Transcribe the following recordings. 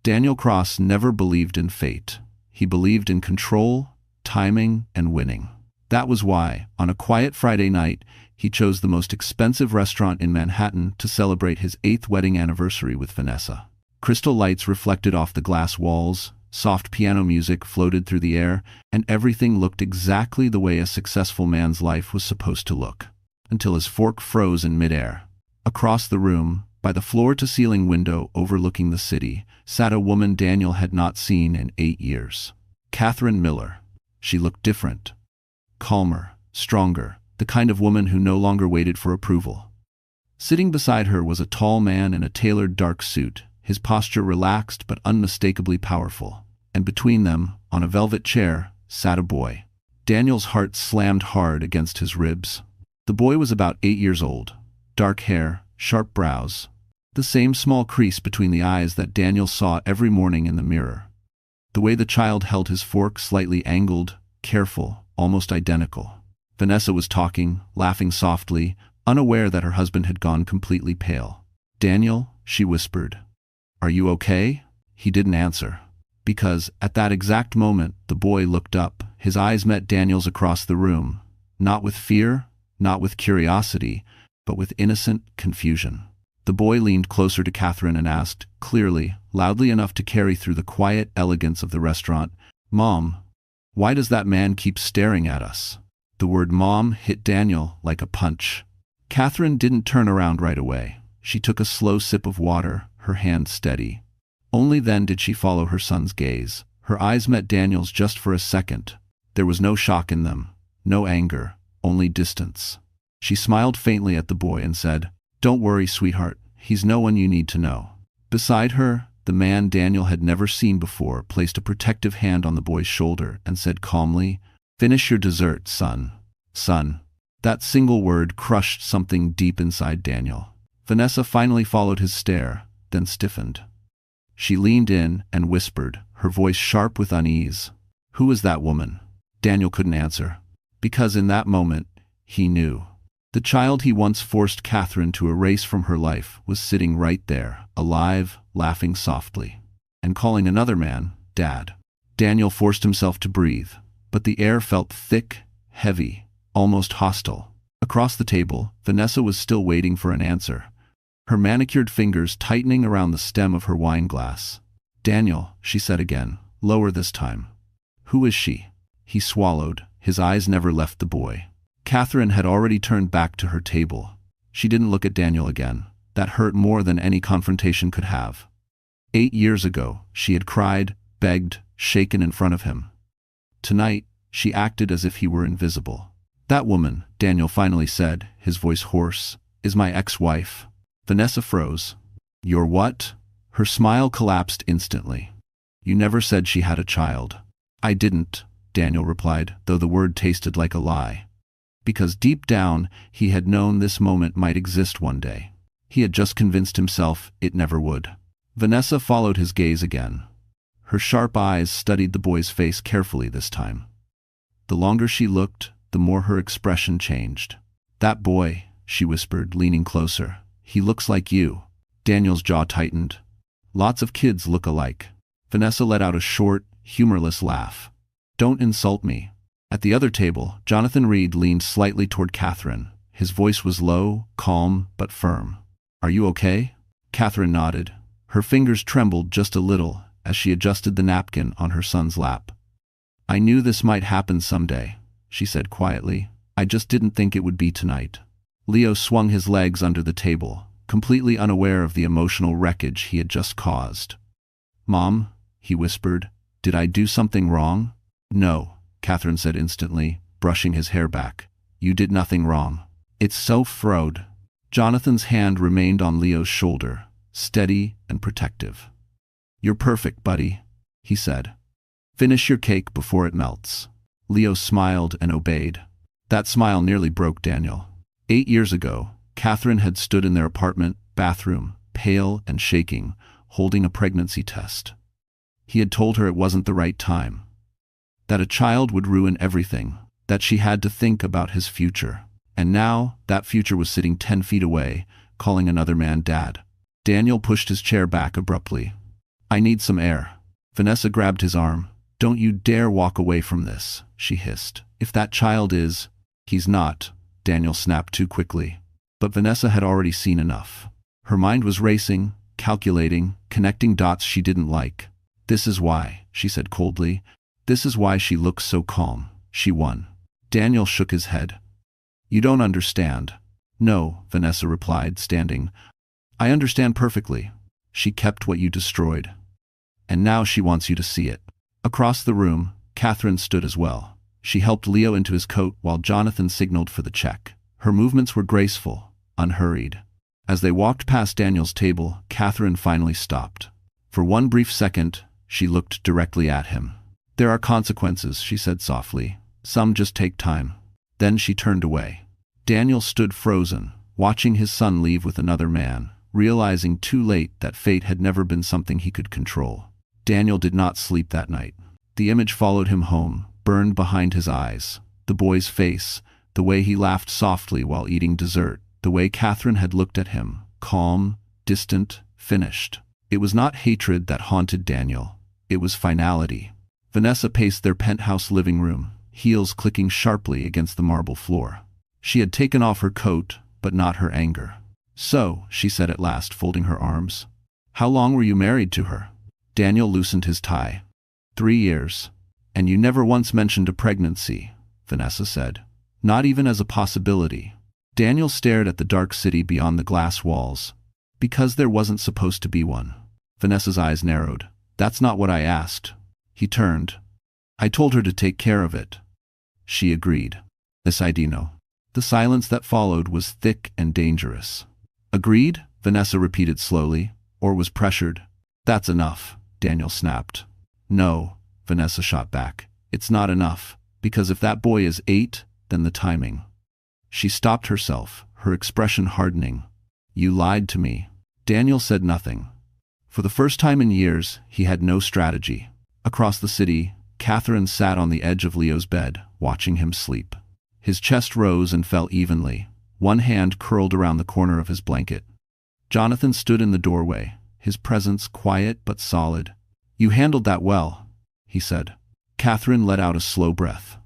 Daniel Cross never believed in fate. He believed in control, timing, and winning. That was why, on a quiet Friday night, he chose the most expensive restaurant in Manhattan to celebrate his 8th wedding anniversary with Vanessa. Crystal lights reflected off the glass walls, soft piano music floated through the air, and everything looked exactly the way a successful man's life was supposed to look. Until his fork froze in midair. Across the room, by the floor-to-ceiling window overlooking the city, sat a woman Daniel had not seen in 8 years. Catherine Miller. She looked different. Calmer, stronger, the kind of woman who no longer waited for approval. Sitting beside her was a tall man in a tailored dark suit, his posture relaxed but unmistakably powerful. And between them, on a velvet chair, sat a boy. Daniel's heart slammed hard against his ribs. The boy was about 8 years old. Dark hair, sharp brows, the same small crease between the eyes that Daniel saw every morning in the mirror. The way the child held his fork slightly angled, careful, almost identical. Vanessa was talking, laughing softly, unaware that her husband had gone completely pale. "Daniel," she whispered. "Are you okay?" He didn't answer. Because, at that exact moment, the boy looked up. His eyes met Daniel's across the room. Not with fear, not with curiosity, but with innocent confusion. The boy leaned closer to Catherine and asked, clearly, loudly enough to carry through the quiet elegance of the restaurant, "Mom, why does that man keep staring at us?" The word "mom" hit Daniel like a punch. Catherine didn't turn around right away. She took a slow sip of water, her hand steady. Only then did she follow her son's gaze. Her eyes met Daniel's just for a second. There was no shock in them, no anger, only distance. She smiled faintly at the boy and said, "Don't worry, sweetheart, he's no one you need to know." Beside her, the man Daniel had never seen before placed a protective hand on the boy's shoulder and said calmly, "Finish your dessert, son." Son. That single word crushed something deep inside Daniel. Vanessa finally followed his stare, then stiffened. She leaned in and whispered, her voice sharp with unease. "Who was that woman?" Daniel couldn't answer. Because in that moment, he knew. The child he once forced Catherine to erase from her life was sitting right there, alive, laughing softly, and calling another man, Dad. Daniel forced himself to breathe, but the air felt thick, heavy, almost hostile. Across the table, Vanessa was still waiting for an answer, her manicured fingers tightening around the stem of her wine glass. "Daniel," she said again, lower this time. "Who is she?" He swallowed, his eyes never left the boy. Catherine had already turned back to her table. She didn't look at Daniel again. That hurt more than any confrontation could have. 8 years ago, she had cried, begged, shaken in front of him. Tonight, she acted as if he were invisible. "That woman," Daniel finally said, his voice hoarse, "is my ex-wife." Vanessa froze. "Your what?" Her smile collapsed instantly. "You never said she had a child." "I didn't," Daniel replied, though the word tasted like a lie. Because deep down, he had known this moment might exist one day. He had just convinced himself it never would. Vanessa followed his gaze again. Her sharp eyes studied the boy's face carefully this time. The longer she looked, the more her expression changed. "That boy," she whispered, leaning closer. "He looks like you." Daniel's jaw tightened. "Lots of kids look alike." Vanessa let out a short, humorless laugh. "Don't insult me." At the other table, Jonathan Reed leaned slightly toward Catherine. His voice was low, calm, but firm. "Are you okay?" Catherine nodded. Her fingers trembled just a little as she adjusted the napkin on her son's lap. "I knew this might happen someday," she said quietly. "I just didn't think it would be tonight." Leo swung his legs under the table, completely unaware of the emotional wreckage he had just caused. "Mom," he whispered, "did I do something wrong?" "No," Catherine said instantly, brushing his hair back. "You did nothing wrong." "It's so fraude." Jonathan's hand remained on Leo's shoulder, steady and protective. "You're perfect, buddy," he said. "Finish your cake before it melts." Leo smiled and obeyed. That smile nearly broke Daniel. 8 years ago, Catherine had stood in their apartment bathroom, pale and shaking, holding a pregnancy test. He had told her it wasn't the right time. That a child would ruin everything, that she had to think about his future. And now, that future was sitting 10 feet away, calling another man Dad. Daniel pushed his chair back abruptly. I need some air. Vanessa grabbed his arm. Don't you dare walk away from this, she hissed. If that child is… He's not, Daniel snapped too quickly. But Vanessa had already seen enough. Her mind was racing, calculating, connecting dots she didn't like. This is why, she said coldly. This is why she looks so calm. She won. Daniel shook his head. You don't understand. No, Vanessa replied, standing. I understand perfectly. She kept what you destroyed. And now she wants you to see it. Across the room, Catherine stood as well. She helped Leo into his coat while Jonathan signaled for the check. Her movements were graceful, unhurried. As they walked past Daniel's table, Catherine finally stopped. For one brief second, she looked directly at him. There are consequences, she said softly. Some just take time. Then she turned away. Daniel stood frozen, watching his son leave with another man, realizing too late that fate had never been something he could control. Daniel did not sleep that night. The image followed him home, burned behind his eyes. The boy's face, the way he laughed softly while eating dessert, the way Catherine had looked at him, calm, distant, finished. It was not hatred that haunted Daniel. It was finality. Vanessa paced their penthouse living room, heels clicking sharply against the marble floor. She had taken off her coat, but not her anger. So, she said at last, folding her arms. How long were you married to her? Daniel loosened his tie. 3 years. And you never once mentioned a pregnancy, Vanessa said. Not even as a possibility. Daniel stared at the dark city beyond the glass walls. Because there wasn't supposed to be one. Vanessa's eyes narrowed. That's not what I asked. He turned. I told her to take care of it. She agreed. Decidino. The silence that followed was thick and dangerous. Agreed? Vanessa repeated slowly, or was pressured. That's enough, Daniel snapped. No, Vanessa shot back. It's not enough, because if that boy is 8, then the timing. She stopped herself, her expression hardening. You lied to me. Daniel said nothing. For the first time in years, he had no strategy. Across the city, Catherine sat on the edge of Leo's bed, watching him sleep. His chest rose and fell evenly, one hand curled around the corner of his blanket. Jonathan stood in the doorway, his presence quiet but solid. You handled that well, he said. Catherine let out a slow breath.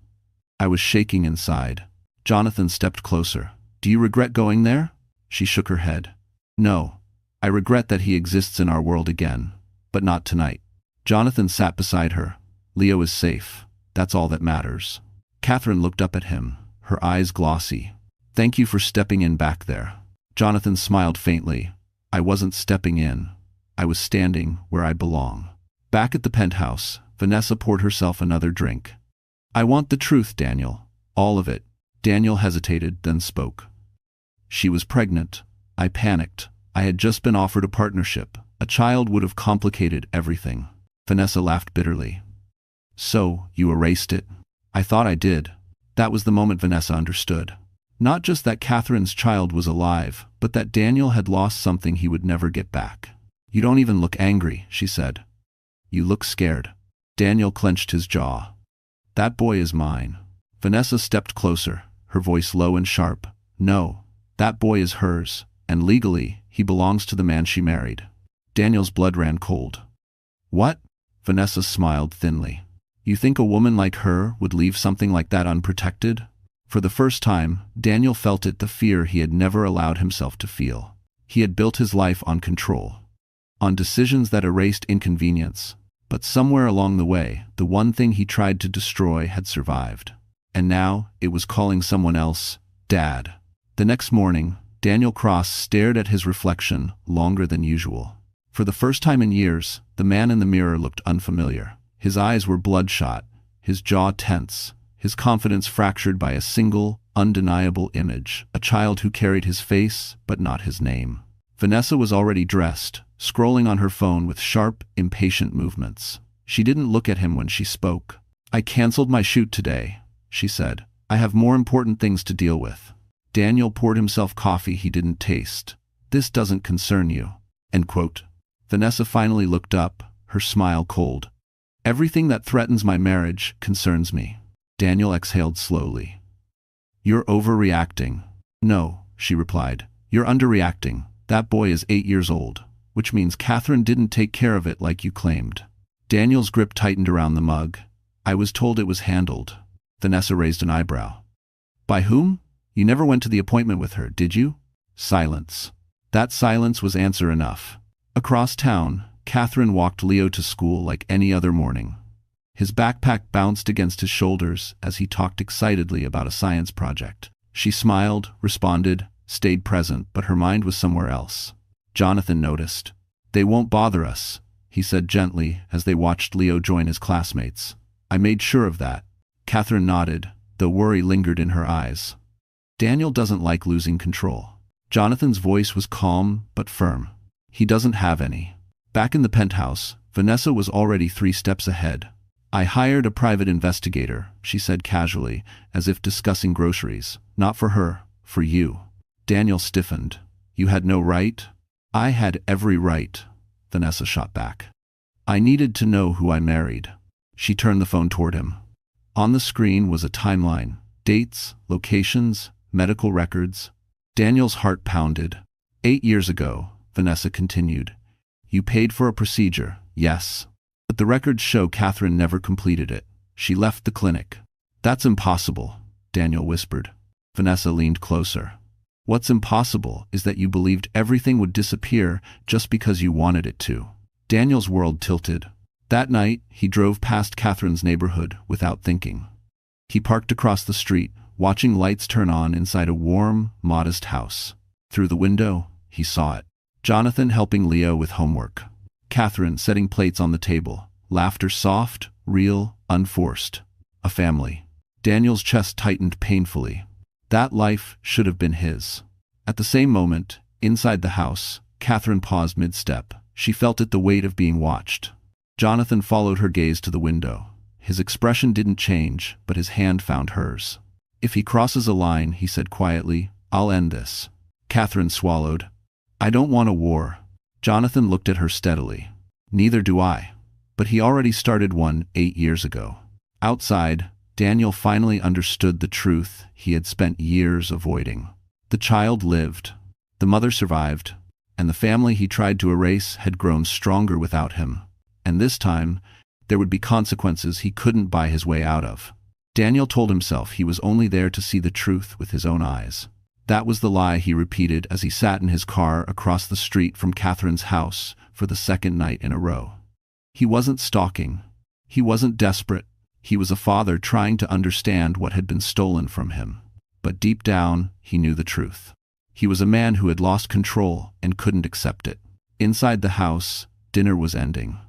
I was shaking inside. Jonathan stepped closer. Do you regret going there? She shook her head. No. I regret that he exists in our world again, but not tonight. Jonathan sat beside her. Leo is safe. That's all that matters. Catherine looked up at him, her eyes glossy. Thank you for stepping in back there. Jonathan smiled faintly. I wasn't stepping in. I was standing where I belong. Back at the penthouse, Vanessa poured herself another drink. I want the truth, Daniel. All of it. Daniel hesitated, then spoke. She was pregnant. I panicked. I had just been offered a partnership. A child would have complicated everything. Vanessa laughed bitterly. So, you erased it? I thought I did. That was the moment Vanessa understood. Not just that Catherine's child was alive, but that Daniel had lost something he would never get back. You don't even look angry, she said. You look scared. Daniel clenched his jaw. That boy is mine. Vanessa stepped closer, her voice low and sharp. No, that boy is hers, and legally, he belongs to the man she married. Daniel's blood ran cold. What? Vanessa smiled thinly. You think a woman like her would leave something like that unprotected? For the first time, Daniel felt it, the fear he had never allowed himself to feel. He had built his life on control, on decisions that erased inconvenience. But somewhere along the way, the one thing he tried to destroy had survived. And now, it was calling someone else Dad. The next morning, Daniel Cross stared at his reflection longer than usual. For the first time in years, the man in the mirror looked unfamiliar. His eyes were bloodshot, his jaw tense, his confidence fractured by a single, undeniable image, a child who carried his face but not his name. Vanessa was already dressed, scrolling on her phone with sharp, impatient movements. She didn't look at him when she spoke. I canceled my shoot today, she said. I have more important things to deal with. Daniel poured himself coffee he didn't taste. This doesn't concern you. End quote. Vanessa finally looked up, her smile cold. Everything that threatens my marriage concerns me. Daniel exhaled slowly. You're overreacting. No, she replied. You're underreacting. That boy is 8 years old. which means Catherine didn't take care of it like you claimed. Daniel's grip tightened around the mug. I was told it was handled. Vanessa raised an eyebrow. By whom? You never went to the appointment with her, did you? Silence. That silence was answer enough. Across town, Catherine walked Leo to school like any other morning. His backpack bounced against his shoulders as he talked excitedly about a science project. She smiled, responded, stayed present, but her mind was somewhere else. Jonathan noticed. They won't bother us, he said gently as they watched Leo join his classmates. I made sure of that. Catherine nodded, though worry lingered in her eyes. Daniel doesn't like losing control. Jonathan's voice was calm but firm. He doesn't have any. Back in the penthouse, Vanessa was already 3 steps ahead. I hired a private investigator, she said casually, as if discussing groceries. Not for her, for you. Daniel stiffened. You had no right? I had every right, Vanessa shot back. I needed to know who I married. She turned the phone toward him. On the screen was a timeline. Dates, locations, medical records. Daniel's heart pounded. 8 years ago, Vanessa continued. You paid for a procedure, yes. But the records show Catherine never completed it. She left the clinic. That's impossible, Daniel whispered. Vanessa leaned closer. What's impossible is that you believed everything would disappear just because you wanted it to. Daniel's world tilted. That night, he drove past Catherine's neighborhood without thinking. He parked across the street, watching lights turn on inside a warm, modest house. Through the window, he saw it. Jonathan helping Leo with homework. Catherine setting plates on the table. Laughter soft, real, unforced. A family. Daniel's chest tightened painfully. That life should have been his. At the same moment, inside the house, Catherine paused mid-step. She felt it, the weight of being watched. Jonathan followed her gaze to the window. His expression didn't change, but his hand found hers. If he crosses a line, he said quietly, I'll end this. Catherine swallowed. I don't want a war. Jonathan looked at her steadily. Neither do I. But he already started one 8 years ago. Outside, Daniel finally understood the truth he had spent years avoiding. The child lived. The mother survived. And the family he tried to erase had grown stronger without him. And this time, there would be consequences he couldn't buy his way out of. Daniel told himself he was only there to see the truth with his own eyes. That was the lie he repeated as he sat in his car across the street from Catherine's house for the second night in a row. He wasn't stalking. He wasn't desperate. He was a father trying to understand what had been stolen from him. But deep down, he knew the truth. He was a man who had lost control and couldn't accept it. Inside the house, dinner was ending.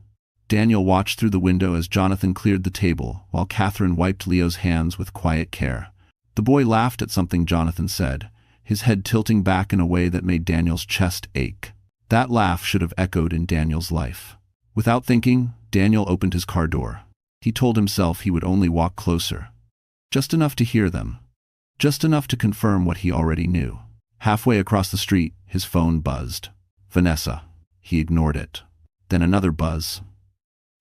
Daniel watched through the window as Jonathan cleared the table, while Catherine wiped Leo's hands with quiet care. The boy laughed at something Jonathan said, his head tilting back in a way that made Daniel's chest ache. That laugh should have echoed in Daniel's life. Without thinking, Daniel opened his car door. He told himself he would only walk closer. Just enough to hear them. Just enough to confirm what he already knew. Halfway across the street, his phone buzzed. Vanessa. He ignored it. Then another buzz.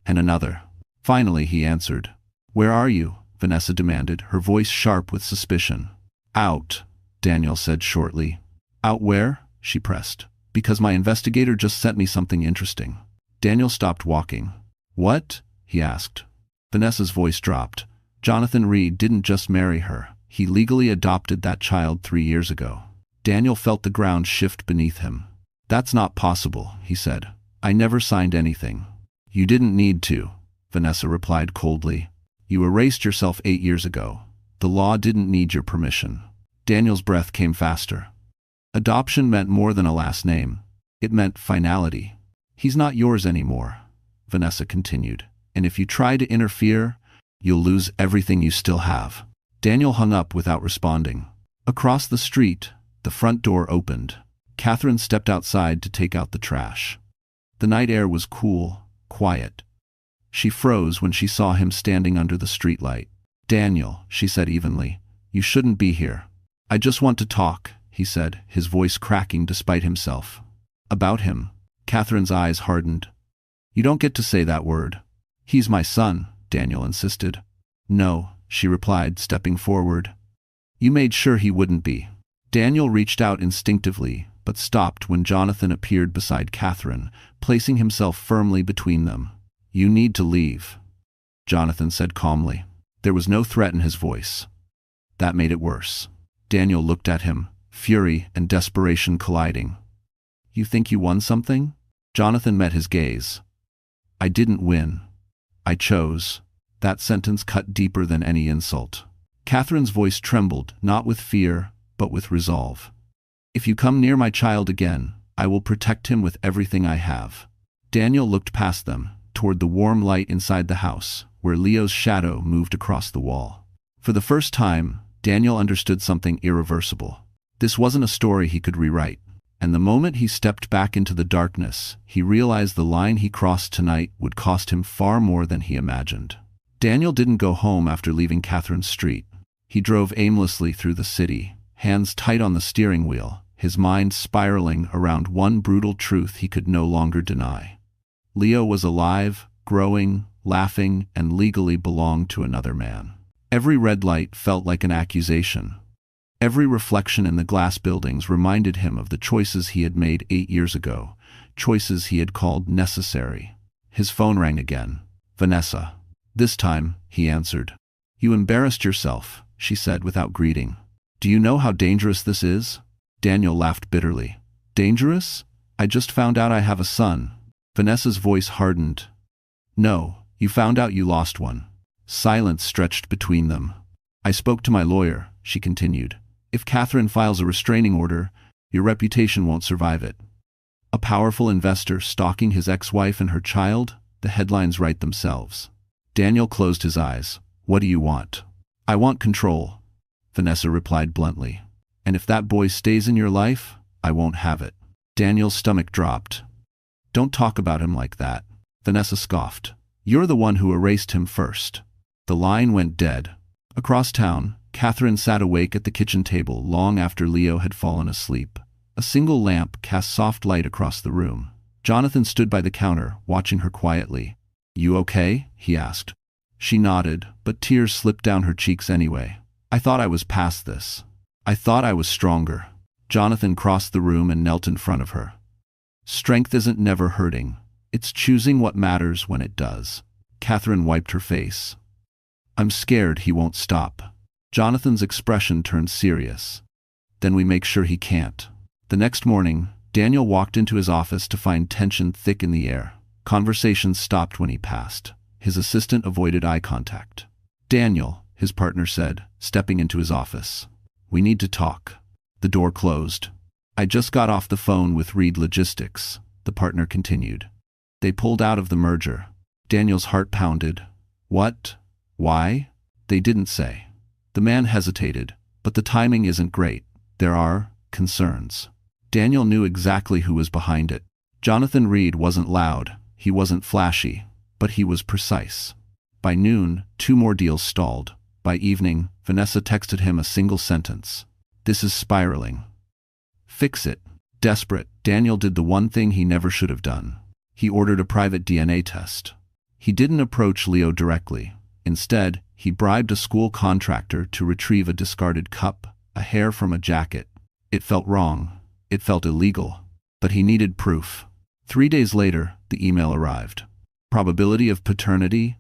And another. Finally, he answered. Where are you? Vanessa demanded, her voice sharp with suspicion. Out, Daniel said shortly. Out where? She pressed. Because my investigator just sent me something interesting. Daniel stopped walking. What? He asked. Vanessa's voice dropped. Jonathan Reed didn't just marry her. He legally adopted that child 3 years ago. Daniel felt the ground shift beneath him. That's not possible, he said. I never signed anything. You didn't need to, Vanessa replied coldly. You erased yourself 8 years ago. The law didn't need your permission. Daniel's breath came faster. Adoption meant more than a last name. It meant finality. He's not yours anymore, Vanessa continued. And if you try to interfere, you'll lose everything you still have. Daniel hung up without responding. Across the street, the front door opened. Catherine stepped outside to take out the trash. The night air was cool, quiet. She froze when she saw him standing under the streetlight. Daniel, she said evenly, you shouldn't be here. I just want to talk, he said, his voice cracking despite himself. About him. Catherine's eyes hardened. You don't get to say that word. He's my son, Daniel insisted. No, she replied, stepping forward. You made sure he wouldn't be. Daniel reached out instinctively, but stopped when Jonathan appeared beside Catherine, placing himself firmly between them. "You need to leave," Jonathan said calmly. There was no threat in his voice. That made it worse. Daniel looked at him, fury and desperation colliding. "You think you won something?" Jonathan met his gaze. "I didn't win. I chose." That sentence cut deeper than any insult. Catherine's voice trembled, not with fear, but with resolve. "If you come near my child again, I will protect him with everything I have." Daniel looked past them, toward the warm light inside the house, where Leo's shadow moved across the wall. For the first time, Daniel understood something irreversible. This wasn't a story he could rewrite. And the moment he stepped back into the darkness, he realized the line he crossed tonight would cost him far more than he imagined. Daniel didn't go home after leaving Catherine Street. He drove aimlessly through the city, hands tight on the steering wheel, his mind spiraling around one brutal truth he could no longer deny. Leo was alive, growing, laughing, and legally belonged to another man. Every red light felt like an accusation. Every reflection in the glass buildings reminded him of the choices he had made 8 years ago, choices he had called necessary. His phone rang again. "Vanessa." This time, he answered. "You embarrassed yourself," she said without greeting. "Do you know how dangerous this is?" Daniel laughed bitterly. "Dangerous? I just found out I have a son." Vanessa's voice hardened. "No, you found out you lost one." Silence stretched between them. "I spoke to my lawyer," she continued. "If Catherine files a restraining order, your reputation won't survive it." A powerful investor stalking his ex-wife and her child? The headlines write themselves. Daniel closed his eyes. "What do you want?" "I want control," Vanessa replied bluntly. "And if that boy stays in your life, I won't have it." Daniel's stomach dropped. "Don't talk about him like that," Vanessa scoffed. "You're the one who erased him first." The line went dead. Across town, Catherine sat awake at the kitchen table long after Leo had fallen asleep. A single lamp cast soft light across the room. Jonathan stood by the counter, watching her quietly. "You okay?" he asked. She nodded, but tears slipped down her cheeks anyway. "I thought I was past this. I thought I was stronger." Jonathan crossed the room and knelt in front of her. "Strength isn't never hurting. It's choosing what matters when it does." Catherine wiped her face. "I'm scared he won't stop." Jonathan's expression turned serious. "Then we make sure he can't." The next morning, Daniel walked into his office to find tension thick in the air. Conversations stopped when he passed. His assistant avoided eye contact. "Daniel," his partner said, stepping into his office. "We need to talk." The door closed. "I just got off the phone with Reed Logistics," the partner continued. "They pulled out of the merger." Daniel's heart pounded. "What? Why?" "They didn't say." The man hesitated. "But the timing isn't great. There are concerns." Daniel knew exactly who was behind it. Jonathan Reed wasn't loud, he wasn't flashy, but he was precise. By noon, 2 more deals stalled. By evening, Vanessa texted him a single sentence. "This is spiraling. Fix it." Desperate, Daniel did the one thing he never should have done. He ordered a private DNA test. He didn't approach Leo directly. Instead, he bribed a school contractor to retrieve a discarded cup, a hair from a jacket. It felt wrong. It felt illegal. But he needed proof. 3 days later, the email arrived. Probability of paternity?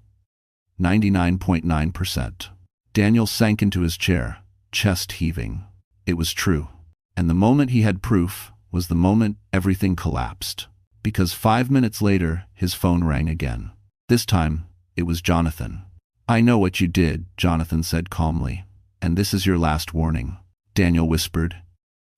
99.9%. Daniel sank into his chair, chest heaving. It was true. And the moment he had proof was the moment everything collapsed. Because 5 minutes later, his phone rang again. This time, it was Jonathan. "I know what you did," Jonathan said calmly. "And this is your last warning." Daniel whispered.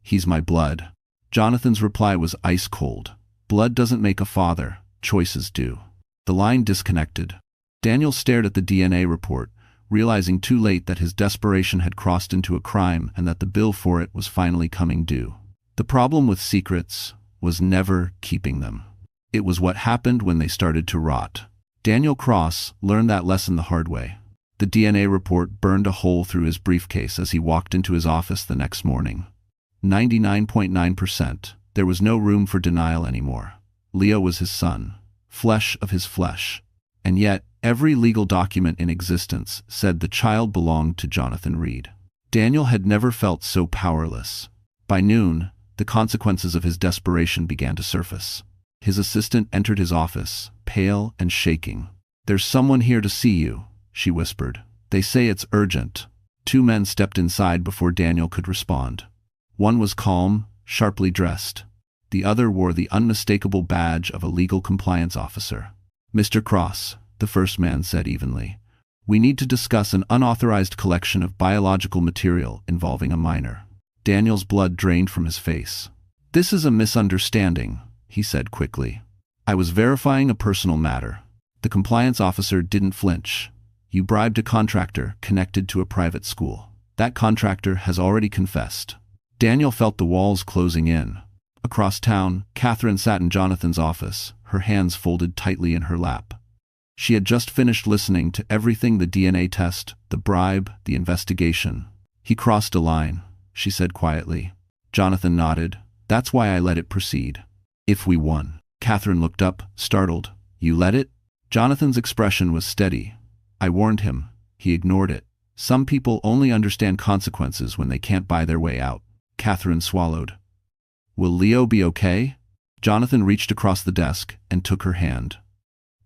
"He's my blood." Jonathan's reply was ice cold. "Blood doesn't make a father, choices do." The line disconnected. Daniel stared at the DNA report, realizing too late that his desperation had crossed into a crime and that the bill for it was finally coming due. The problem with secrets was never keeping them. It was what happened when they started to rot. Daniel Cross learned that lesson the hard way. The DNA report burned a hole through his briefcase as he walked into his office the next morning. 99.9%. There was no room for denial anymore. Leo was his son, flesh of his flesh. And yet, every legal document in existence said the child belonged to Jonathan Reed. Daniel had never felt so powerless. By noon, The consequences of his desperation began to surface. His assistant entered his office, pale and shaking. "There's someone here to see you," she whispered. "They say it's urgent." 2 men stepped inside before Daniel could respond. One was calm, sharply dressed. The other wore the unmistakable badge of a legal compliance officer. "Mr. Cross," the first man said evenly, "we need to discuss an unauthorized collection of biological material involving a minor." Daniel's blood drained from his face. "This is a misunderstanding," he said quickly. "I was verifying a personal matter." The compliance officer didn't flinch. "You bribed a contractor connected to a private school. That contractor has already confessed." Daniel felt the walls closing in. Across town, Catherine sat in Jonathan's office, her hands folded tightly in her lap. She had just finished listening to everything: the DNA test, the bribe, the investigation. "He crossed a line," she said quietly. Jonathan nodded. "That's why I let it proceed." "If we won." Catherine looked up, startled. "You let it?" Jonathan's expression was steady. "I warned him. He ignored it. Some people only understand consequences when they can't buy their way out." Catherine swallowed. "Will Leo be okay?" Jonathan reached across the desk and took her hand.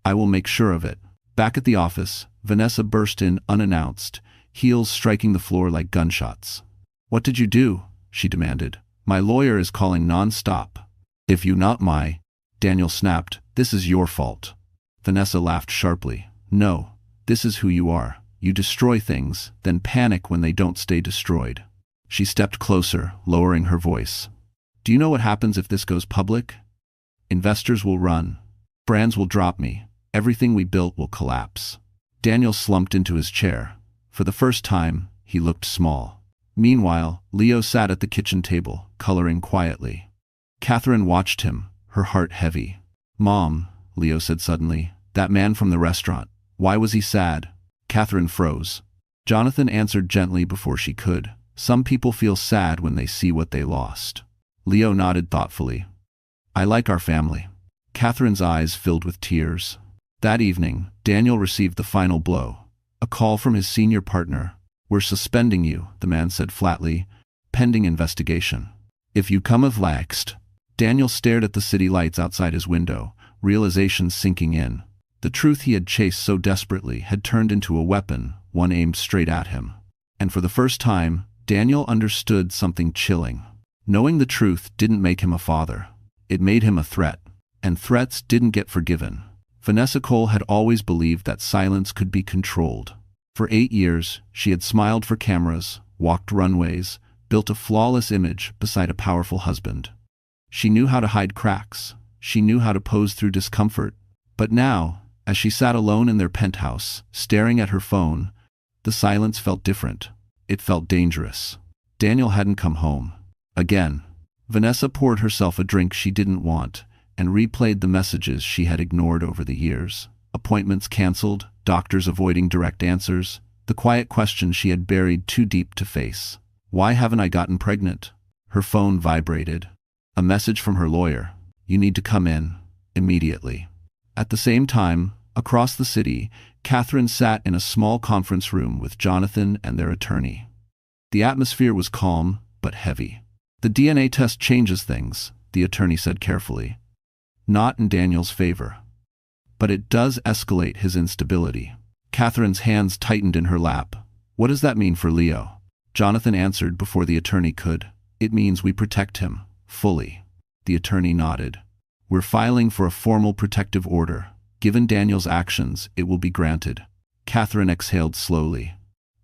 "I will make sure of it." Back at the office, Vanessa burst in unannounced, heels striking the floor like gunshots. "What did you do?" she demanded. "My lawyer is calling non-stop." "If you not my," Daniel snapped, "this is your fault." Vanessa laughed sharply. "No, this is who you are. You destroy things, then panic when they don't stay destroyed." She stepped closer, lowering her voice. "Do you know what happens if this goes public? Investors will run. Brands will drop me. Everything we built will collapse." Daniel slumped into his chair. For the first time, he looked small. Meanwhile, Leo sat at the kitchen table, coloring quietly. Catherine watched him, her heart heavy. "Mom," Leo said suddenly, "that man from the restaurant, why was he sad?" Catherine froze. Jonathan answered gently before she could. "Some people feel sad when they see what they lost." Leo nodded thoughtfully. "I like our family." Catherine's eyes filled with tears. That evening, Daniel received the final blow. A call from his senior partner. "We're suspending you," the man said flatly, "pending investigation. If you come of laxed." Daniel stared at the city lights outside his window, realization sinking in. The truth he had chased so desperately had turned into a weapon, one aimed straight at him. And for the first time, Daniel understood something chilling. Knowing the truth didn't make him a father. It made him a threat. And threats didn't get forgiven. Vanessa Cole had always believed that silence could be controlled. For 8 years, she had smiled for cameras, walked runways, built a flawless image beside a powerful husband. She knew how to hide cracks. She knew how to pose through discomfort. But now, as she sat alone in their penthouse, staring at her phone, the silence felt different. It felt dangerous. Daniel hadn't come home. Again. Vanessa poured herself a drink she didn't want and replayed the messages she had ignored over the years. Appointments canceled, doctors avoiding direct answers, the quiet questions she had buried too deep to face. "Why haven't I gotten pregnant?" Her phone vibrated. A message from her lawyer. "You need to come in. Immediately." At the same time, across the city, Catherine sat in a small conference room with Jonathan and their attorney. The atmosphere was calm, but heavy. "The DNA test changes things," the attorney said carefully. "Not in Daniel's favor. But it does escalate his instability." Catherine's hands tightened in her lap. "What does that mean for Leo?" Jonathan answered before the attorney could. "It means we protect him, fully." The attorney nodded. "We're filing for a formal protective order. Given Daniel's actions, it will be granted." Catherine exhaled slowly.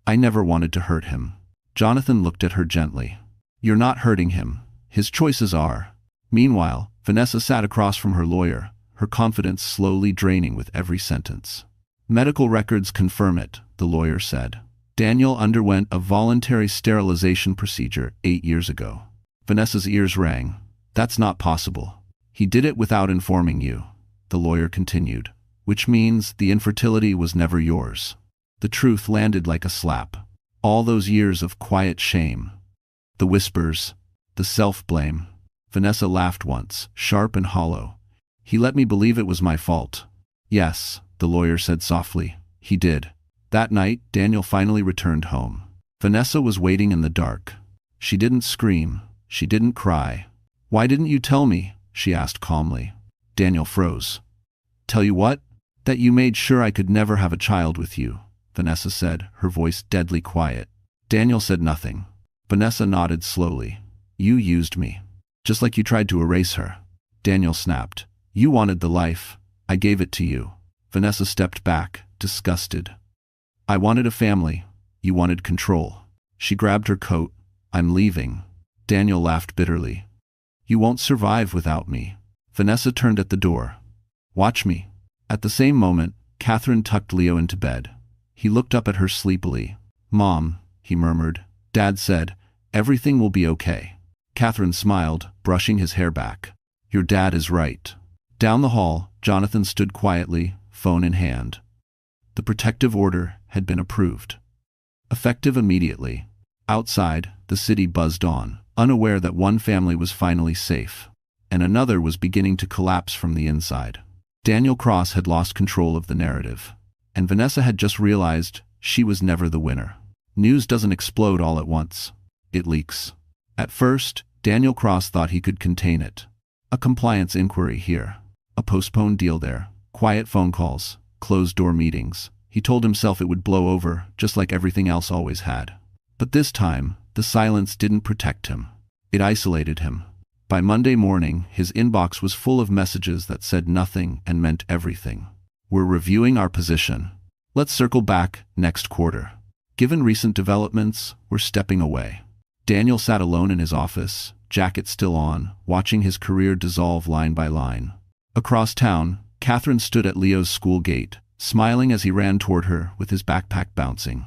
"I never wanted to hurt him." Jonathan looked at her gently. "You're not hurting him. His choices are." Meanwhile, Vanessa sat across from her lawyer, her confidence slowly draining with every sentence. "Medical records confirm it," the lawyer said. "Daniel underwent a voluntary sterilization procedure 8 years ago." Vanessa's ears rang. "That's not possible." "He did it without informing you," the lawyer continued, "which means the infertility was never yours." The truth landed like a slap. All those years of quiet shame. The whispers. The self-blame. Vanessa laughed once, sharp and hollow. "He let me believe it was my fault." "Yes," the lawyer said softly. "He did." That night, Daniel finally returned home. Vanessa was waiting in the dark. She didn't scream. She didn't cry. "Why didn't you tell me?" she asked calmly. Daniel froze. "Tell you what? That you made sure I could never have a child with you," Vanessa said, her voice deadly quiet. Daniel said nothing. Vanessa nodded slowly. "You used me. Just like you tried to erase her." Daniel snapped. "You wanted the life. I gave it to you." Vanessa stepped back, disgusted. "I wanted a family. You wanted control." She grabbed her coat. "I'm leaving." Daniel laughed bitterly. "You won't survive without me." Vanessa turned at the door. "Watch me." At the same moment, Catherine tucked Leo into bed. He looked up at her sleepily. "Mom," he murmured. "Dad said, everything will be okay." Catherine smiled, brushing his hair back. "Your dad is right." Down the hall, Jonathan stood quietly, phone in hand. The protective order had been approved. Effective immediately. Outside, the city buzzed on, unaware that one family was finally safe, and another was beginning to collapse from the inside. Daniel Cross had lost control of the narrative, and Vanessa had just realized she was never the winner. News doesn't explode all at once. It leaks. At first, Daniel Cross thought he could contain it. A compliance inquiry here, a postponed deal there, quiet phone calls, closed-door meetings. He told himself it would blow over, just like everything else always had. But this time, the silence didn't protect him. It isolated him. By Monday morning, his inbox was full of messages that said nothing and meant everything. "We're reviewing our position. Let's circle back next quarter. Given recent developments, we're stepping away." Daniel sat alone in his office, jacket still on, watching his career dissolve line by line. Across town, Catherine stood at Leo's school gate, smiling as he ran toward her with his backpack bouncing.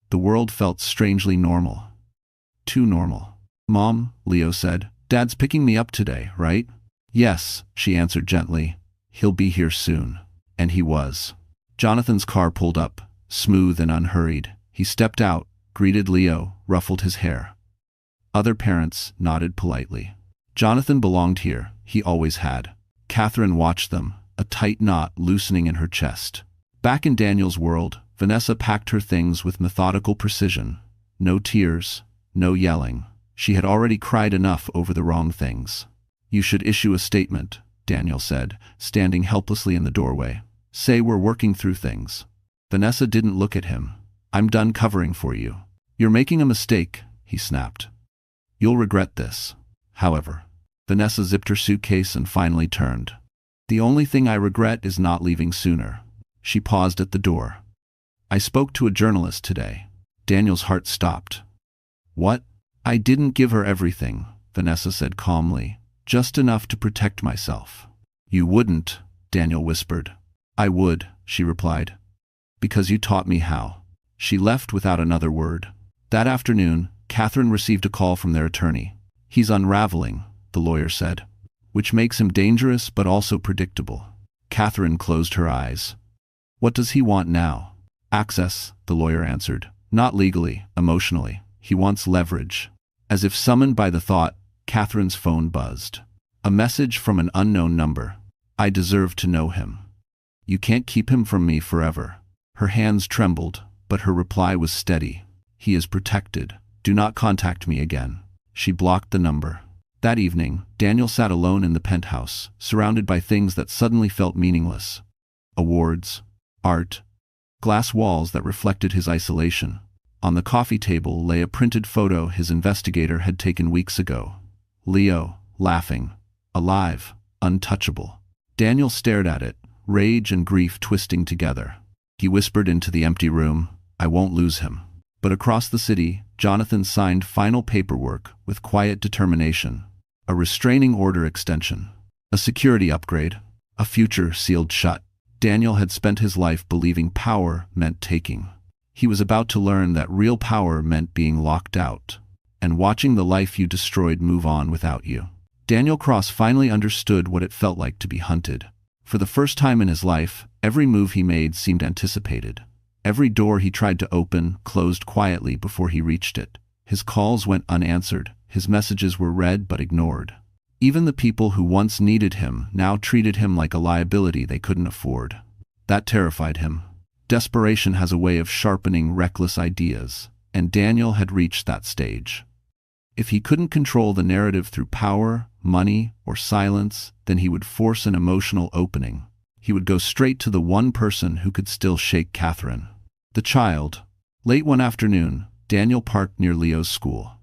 The world felt strangely normal. Too normal. "Mom," Leo said, "Dad's picking me up today, right?" "Yes," she answered gently. "He'll be here soon." And he was. Jonathan's car pulled up, smooth and unhurried. He stepped out, greeted Leo, ruffled his hair. Other parents nodded politely. Jonathan belonged here, he always had. Catherine watched them, a tight knot loosening in her chest. Back in Daniel's world, Vanessa packed her things with methodical precision. No tears, no yelling. She had already cried enough over the wrong things. "You should issue a statement," Daniel said, standing helplessly in the doorway. "Say we're working through things." Vanessa didn't look at him. "I'm done covering for you." "You're making a mistake," he snapped. "You'll regret this." However, Vanessa zipped her suitcase and finally turned. "The only thing I regret is not leaving sooner." She paused at the door. "I spoke to a journalist today." Daniel's heart stopped. "What?" "I didn't give her everything," Vanessa said calmly. "Just enough to protect myself." "You wouldn't," Daniel whispered. "I would," she replied. "Because you taught me how." She left without another word. That afternoon, Catherine received a call from their attorney. "He's unraveling," the lawyer said, "which makes him dangerous but also predictable." Catherine closed her eyes. "What does he want now?" "Access," the lawyer answered. "Not legally, emotionally. He wants leverage." As if summoned by the thought, Catherine's phone buzzed. A message from an unknown number. "I deserve to know him. You can't keep him from me forever." Her hands trembled, but her reply was steady. "He is protected. Do not contact me again." She blocked the number. That evening, Daniel sat alone in the penthouse, surrounded by things that suddenly felt meaningless. Awards, art, glass walls that reflected his isolation. On the coffee table lay a printed photo his investigator had taken weeks ago. Leo, laughing, alive, untouchable. Daniel stared at it, rage and grief twisting together. He whispered into the empty room, "I won't lose him." But across the city, Jonathan signed final paperwork with quiet determination. A restraining order extension. A security upgrade. A future sealed shut. Daniel had spent his life believing power meant taking. He was about to learn that real power meant being locked out, and watching the life you destroyed move on without you. Daniel Cross finally understood what it felt like to be hunted. For the first time in his life, every move he made seemed anticipated. Every door he tried to open closed quietly before he reached it. His calls went unanswered, his messages were read but ignored. Even the people who once needed him now treated him like a liability they couldn't afford. That terrified him. Desperation has a way of sharpening reckless ideas, and Daniel had reached that stage. If he couldn't control the narrative through power, money, or silence, then he would force an emotional opening. He would go straight to the one person who could still shake Catherine. The child. Late one afternoon, Daniel parked near Leo's school.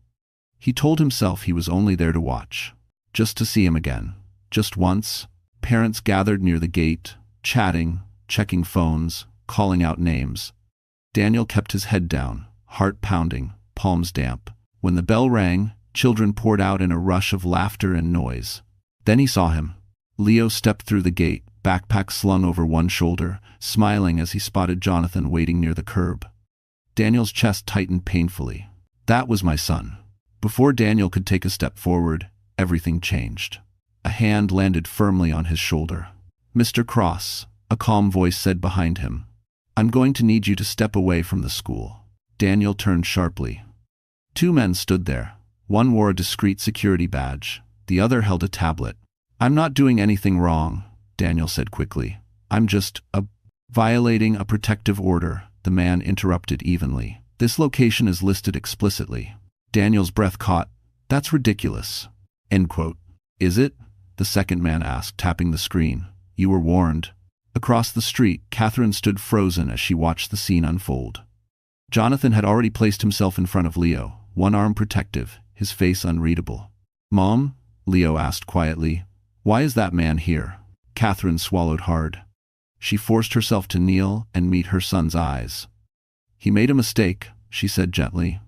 He told himself he was only there to watch. Just to see him again. Just once. Parents gathered near the gate, chatting, checking phones, calling out names. Daniel kept his head down, heart pounding, palms damp. When the bell rang, children poured out in a rush of laughter and noise. Then he saw him. Leo stepped through the gate, backpack slung over one shoulder, smiling as he spotted Jonathan waiting near the curb. Daniel's chest tightened painfully. That was my son. Before Daniel could take a step forward, everything changed. A hand landed firmly on his shoulder. "Mr. Cross," a calm voice said behind him. "I'm going to need you to step away from the school." Daniel turned sharply. Two men stood there. One wore a discreet security badge. The other held a tablet. "I'm not doing anything wrong," Daniel said quickly. "I'm just violating a protective order," the man interrupted evenly. "This location is listed explicitly." Daniel's breath caught. "That's ridiculous." End quote. "Is it?" the second man asked, tapping the screen. "You were warned." Across the street, Catherine stood frozen as she watched the scene unfold. Jonathan had already placed himself in front of Leo, one arm protective, his face unreadable. "Mom?" Leo asked quietly. "Why is that man here?" Catherine swallowed hard. She forced herself to kneel and meet her son's eyes. "He made a mistake," she said gently.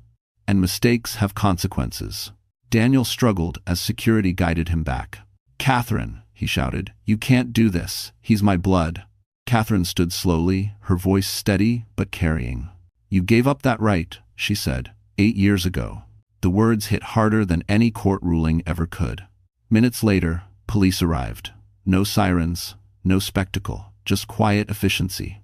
"And mistakes have consequences." Daniel struggled as security guided him back. "Catherine," he shouted, "you can't do this. He's my blood." Catherine stood slowly, her voice steady but carrying. "You gave up that right," she said, 8 years ago." The words hit harder than any court ruling ever could. Minutes later, police arrived. No sirens, no spectacle, just quiet efficiency.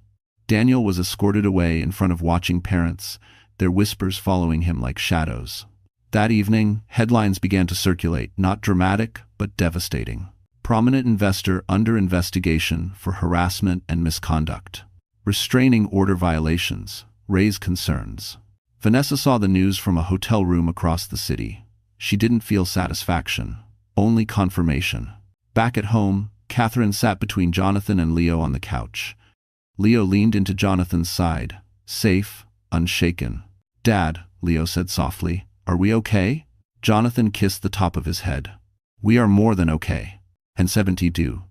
Daniel was escorted away in front of watching parents, their whispers following him like shadows. That evening, headlines began to circulate, not dramatic, but devastating. "Prominent investor under investigation for harassment and misconduct." "Restraining order violations raise concerns." Vanessa saw the news from a hotel room across the city. She didn't feel satisfaction, only confirmation. Back at home, Catherine sat between Jonathan and Leo on the couch. Leo leaned into Jonathan's side, safe, unshaken. "Dad," Leo said softly, "are we okay?" Jonathan kissed the top of his head. "We are more than okay. And 72.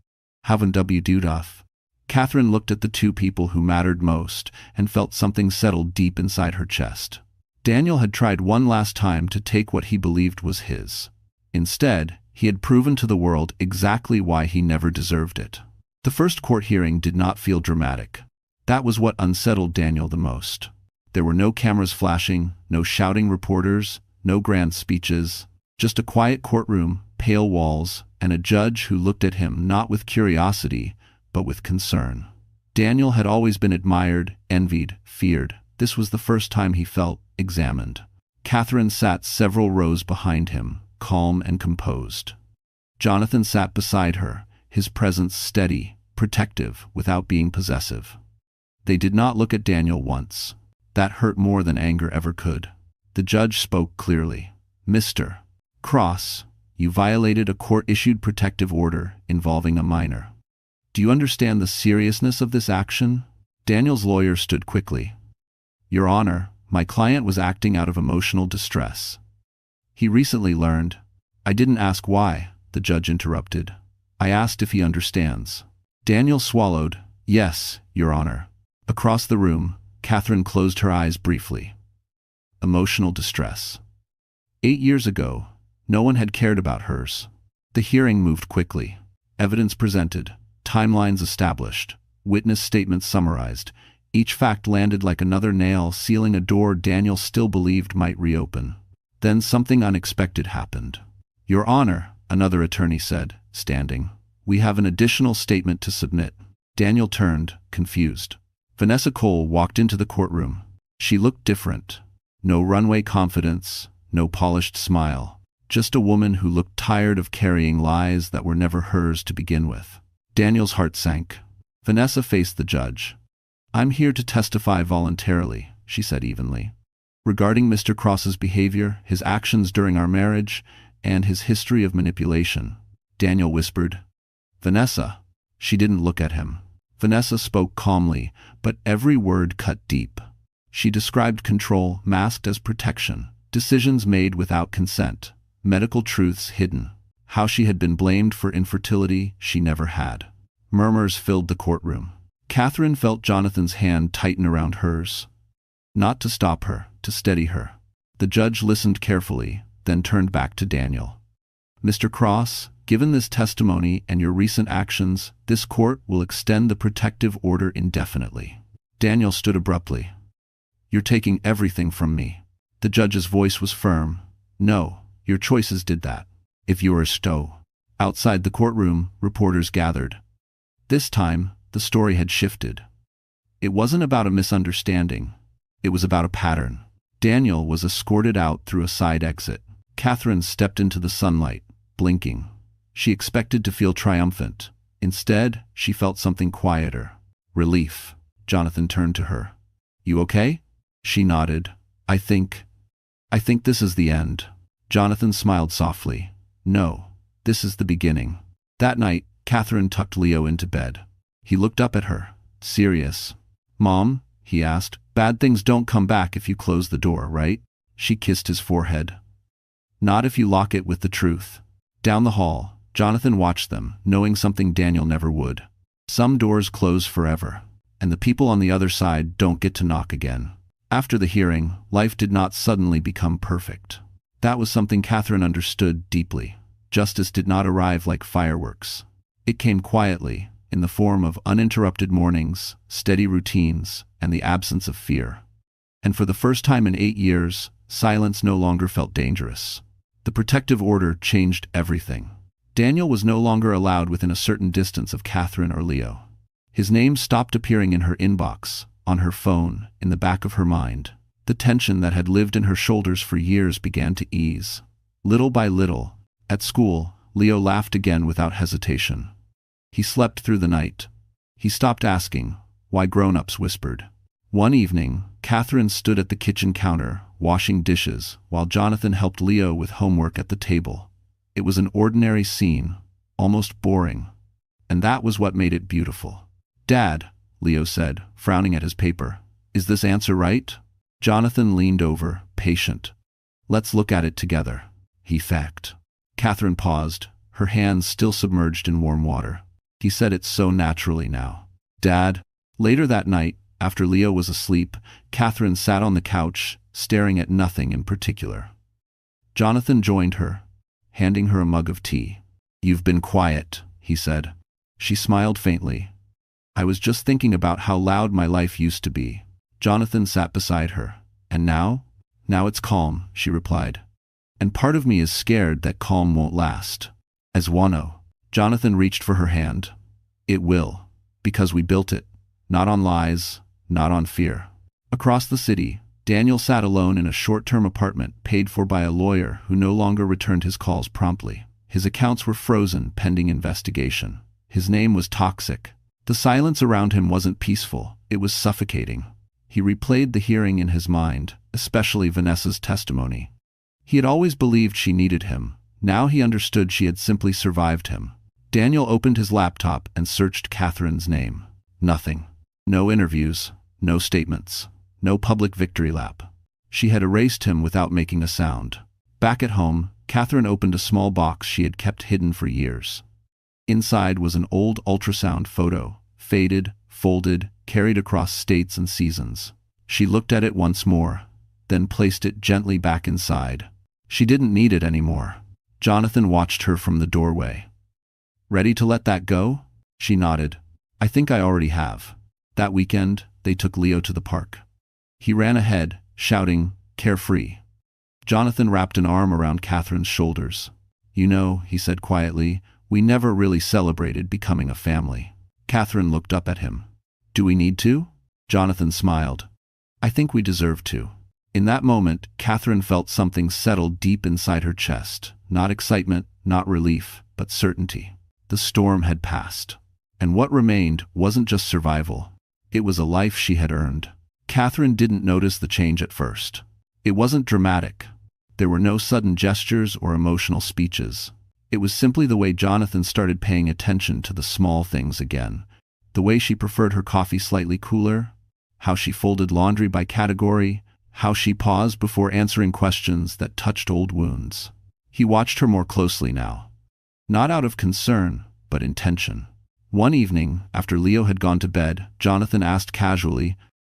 Haven't we do duff?" Catherine looked at the two people who mattered most and felt something settle deep inside her chest. Daniel had tried one last time to take what he believed was his. Instead, he had proven to the world exactly why he never deserved it. The first court hearing did not feel dramatic. That was what unsettled Daniel the most. There were no cameras flashing, no shouting reporters, no grand speeches, just a quiet courtroom, pale walls, and a judge who looked at him not with curiosity, but with concern. Daniel had always been admired, envied, feared. This was the first time he felt examined. Catherine sat several rows behind him, calm and composed. Jonathan sat beside her, his presence steady, protective, without being possessive. They did not look at Daniel once. That hurt more than anger ever could. The judge spoke clearly. "Mr. Cross, you violated a court-issued protective order involving a minor. Do you understand the seriousness of this action?" Daniel's lawyer stood quickly. "Your Honor, my client was acting out of emotional distress. He recently learned—" "I didn't ask why," the judge interrupted. "I asked if he understands." Daniel swallowed. "Yes, Your Honor." Across the room, Catherine closed her eyes briefly. Emotional distress. 8 years ago, no one had cared about hers. The hearing moved quickly. Evidence presented, timelines established, witness statements summarized. Each fact landed like another nail, sealing a door Daniel still believed might reopen. Then something unexpected happened. "Your Honor," another attorney said, standing, "we have an additional statement to submit." Daniel turned, confused. Vanessa Cole walked into the courtroom. She looked different. No runway confidence, no polished smile. Just a woman who looked tired of carrying lies that were never hers to begin with. Daniel's heart sank. Vanessa faced the judge. "I'm here to testify voluntarily," she said evenly. "Regarding Mr. Cross's behavior, his actions during our marriage, and his history of manipulation. Daniel whispered, "Vanessa." She didn't look at him. Vanessa spoke calmly, but every word cut deep. She described control masked as protection, decisions made without consent, medical truths hidden, how she had been blamed for infertility she never had. Murmurs filled the courtroom. Catherine felt Jonathan's hand tighten around hers. Not to stop her, to steady her. The judge listened carefully, then turned back to Daniel. "Mr. Cross, given this testimony and your recent actions, this court will extend the protective order indefinitely." Daniel stood abruptly. "You're taking everything from me." The judge's voice was firm. "No, your choices did that. If you were a stow." Outside the courtroom, reporters gathered. This time, the story had shifted. It wasn't about a misunderstanding. It was about a pattern. Daniel was escorted out through a side exit. Catherine stepped into the sunlight, blinking. She expected to feel triumphant. Instead, she felt something quieter. Relief. Jonathan turned to her. "You okay?" She nodded. I think this is the end." Jonathan smiled softly. "No, this is the beginning." That night, Catherine tucked Leo into bed. He looked up at her, serious. "Mom," he asked, "bad things don't come back if you close the door, right?" She kissed his forehead. "Not if you lock it with the truth." Down the hall, Jonathan watched them, knowing something Daniel never would. Some doors close forever, and the people on the other side don't get to knock again. After the hearing, life did not suddenly become perfect. That was something Catherine understood deeply. Justice did not arrive like fireworks. It came quietly, in the form of uninterrupted mornings, steady routines, and the absence of fear. And for the first time in 8 years, silence no longer felt dangerous. The protective order changed everything. Daniel was no longer allowed within a certain distance of Catherine or Leo. His name stopped appearing in her inbox, on her phone, in the back of her mind. The tension that had lived in her shoulders for years began to ease. Little by little, at school, Leo laughed again without hesitation. He slept through the night. He stopped asking why grown-ups whispered. One evening, Catherine stood at the kitchen counter, washing dishes, while Jonathan helped Leo with homework at the table. It was an ordinary scene, almost boring. And that was what made it beautiful. "Dad," Leo said, frowning at his paper, "is this answer right?" Jonathan leaned over, patient. "Let's look at it together," he fact. Catherine paused, her hands still submerged in warm water. He said it so naturally now. "Dad." Later that night, after Leo was asleep, Catherine sat on the couch, staring at nothing in particular. Jonathan joined her, handing her a mug of tea. "You've been quiet," he said. She smiled faintly. "I was just thinking about how loud my life used to be." Jonathan sat beside her. "And now?" "Now it's calm," she replied. "And part of me is scared that calm won't last." As one-o. Jonathan reached for her hand. "It will. Because we built it. Not on lies, not on fear." Across the city, Daniel sat alone in a short-term apartment paid for by a lawyer who no longer returned his calls promptly. His accounts were frozen pending investigation. His name was toxic. The silence around him wasn't peaceful, it was suffocating. He replayed the hearing in his mind, especially Vanessa's testimony. He had always believed she needed him. Now he understood she had simply survived him. Daniel opened his laptop and searched Catherine's name. Nothing. No interviews, no statements, no public victory lap. She had erased him without making a sound. Back at home, Catherine opened a small box she had kept hidden for years. Inside was an old ultrasound photo, faded, folded, carried across states and seasons. She looked at it once more, then placed it gently back inside. She didn't need it anymore. Jonathan watched her from the doorway. "Ready to let that go?" She nodded. "I think I already have." That weekend, they took Leo to the park. He ran ahead, shouting, "Carefree." Jonathan wrapped an arm around Catherine's shoulders. "You know," he said quietly, "we never really celebrated becoming a family." Catherine looked up at him. "Do we need to?" Jonathan smiled. "I think we deserve to." In that moment, Catherine felt something settle deep inside her chest. Not excitement, not relief, but certainty. The storm had passed. And what remained wasn't just survival. It was a life she had earned. Catherine didn't notice the change at first. It wasn't dramatic. There were no sudden gestures or emotional speeches. It was simply the way Jonathan started paying attention to the small things again. The way she preferred her coffee slightly cooler, how she folded laundry by category, how she paused before answering questions that touched old wounds. He watched her more closely now. Not out of concern, but intention. One evening, after Leo had gone to bed, Jonathan asked casually,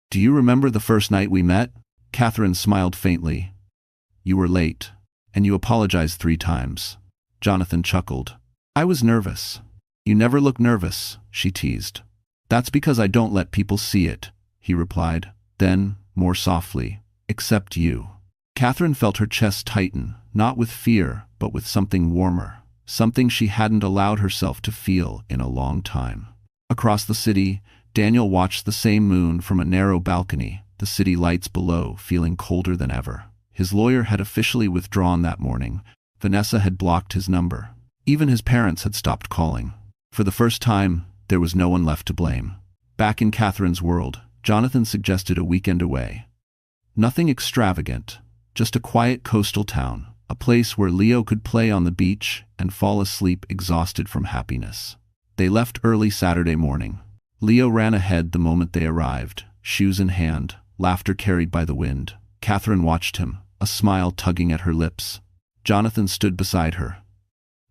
"Do you remember the first night we met?" Catherine smiled faintly. "You were late, and you apologized 3 times. Jonathan chuckled. "I was nervous." "You never look nervous," she teased. "That's because I don't let people see it," he replied. Then, more softly, "Except you." Catherine felt her chest tighten, not with fear, but with something warmer, something she hadn't allowed herself to feel in a long time. Across the city, Daniel watched the same moon from a narrow balcony, the city lights below feeling colder than ever. His lawyer had officially withdrawn that morning. Vanessa had blocked his number. Even his parents had stopped calling. For the first time, there was no one left to blame. Back in Catherine's world, Jonathan suggested a weekend away. Nothing extravagant, just a quiet coastal town, a place where Leo could play on the beach and fall asleep exhausted from happiness. They left early Saturday morning. Leo ran ahead the moment they arrived, shoes in hand, laughter carried by the wind. Catherine watched him, a smile tugging at her lips. Jonathan stood beside her.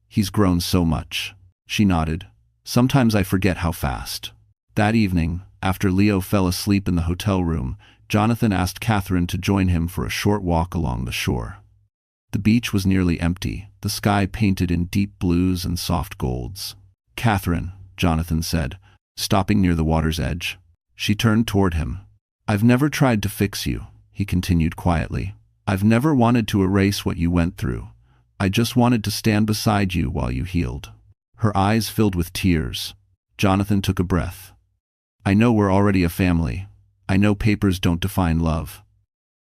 "He's grown so much." She nodded. "Sometimes I forget how fast." That evening, after Leo fell asleep in the hotel room, Jonathan asked Catherine to join him for a short walk along the shore. The beach was nearly empty, the sky painted in deep blues and soft golds. "Catherine," Jonathan said, stopping near the water's edge. She turned toward him. "I've never tried to fix you," he continued quietly. "I've never wanted to erase what you went through. I just wanted to stand beside you while you healed." Her eyes filled with tears. Jonathan took a breath. "I know we're already a family. I know papers don't define love.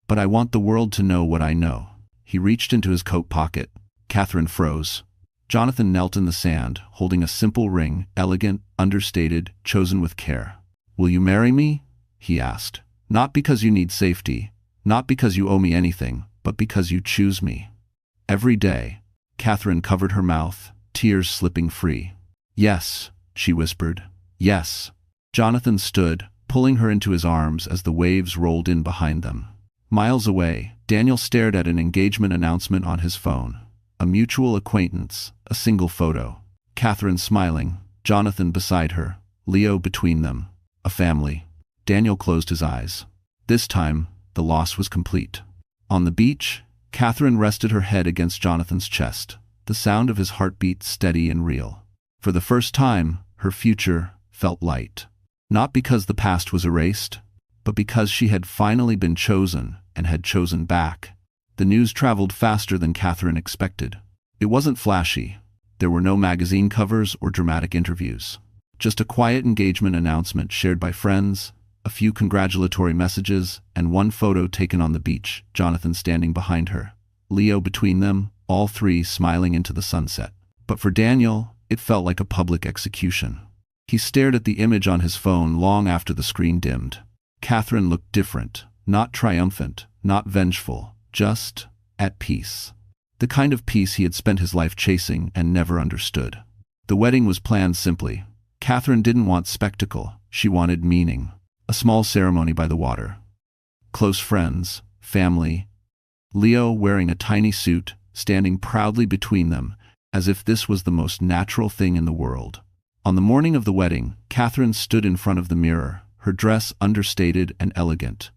But I want the world to know what I know." He reached into his coat pocket. Catherine froze. Jonathan knelt in the sand, holding a simple ring, elegant, understated, chosen with care. "Will you marry me?" he asked. "Not because you need safety, not because you owe me anything, but because you choose me." "Every day." Catherine covered her mouth, tears slipping free. "Yes," she whispered. "Yes." Jonathan stood, pulling her into his arms as the waves rolled in behind them. Miles away, Daniel stared at an engagement announcement on his phone. A mutual acquaintance, a single photo. Catherine smiling, Jonathan beside her, Leo between them. A family. Daniel closed his eyes. This time, the loss was complete. On the beach, Catherine rested her head against Jonathan's chest, the sound of his heartbeat steady and real. For the first time, her future felt light. Not because the past was erased, but because she had finally been chosen and had chosen back. The news traveled faster than Catherine expected. It wasn't flashy. There were no magazine covers or dramatic interviews. Just a quiet engagement announcement shared by friends, a few congratulatory messages, and one photo taken on the beach, Jonathan standing behind her, Leo between them, all three smiling into the sunset. But for Daniel, it felt like a public execution. He stared at the image on his phone long after the screen dimmed. Catherine looked different, not triumphant, not vengeful, just at peace. The kind of peace he had spent his life chasing and never understood. The wedding was planned simply. Catherine didn't want spectacle, she wanted meaning. A small ceremony by the water. Close friends, family. Leo wearing a tiny suit, standing proudly between them, as if this was the most natural thing in the world. On the morning of the wedding, Catherine stood in front of the mirror, her dress understated and elegant.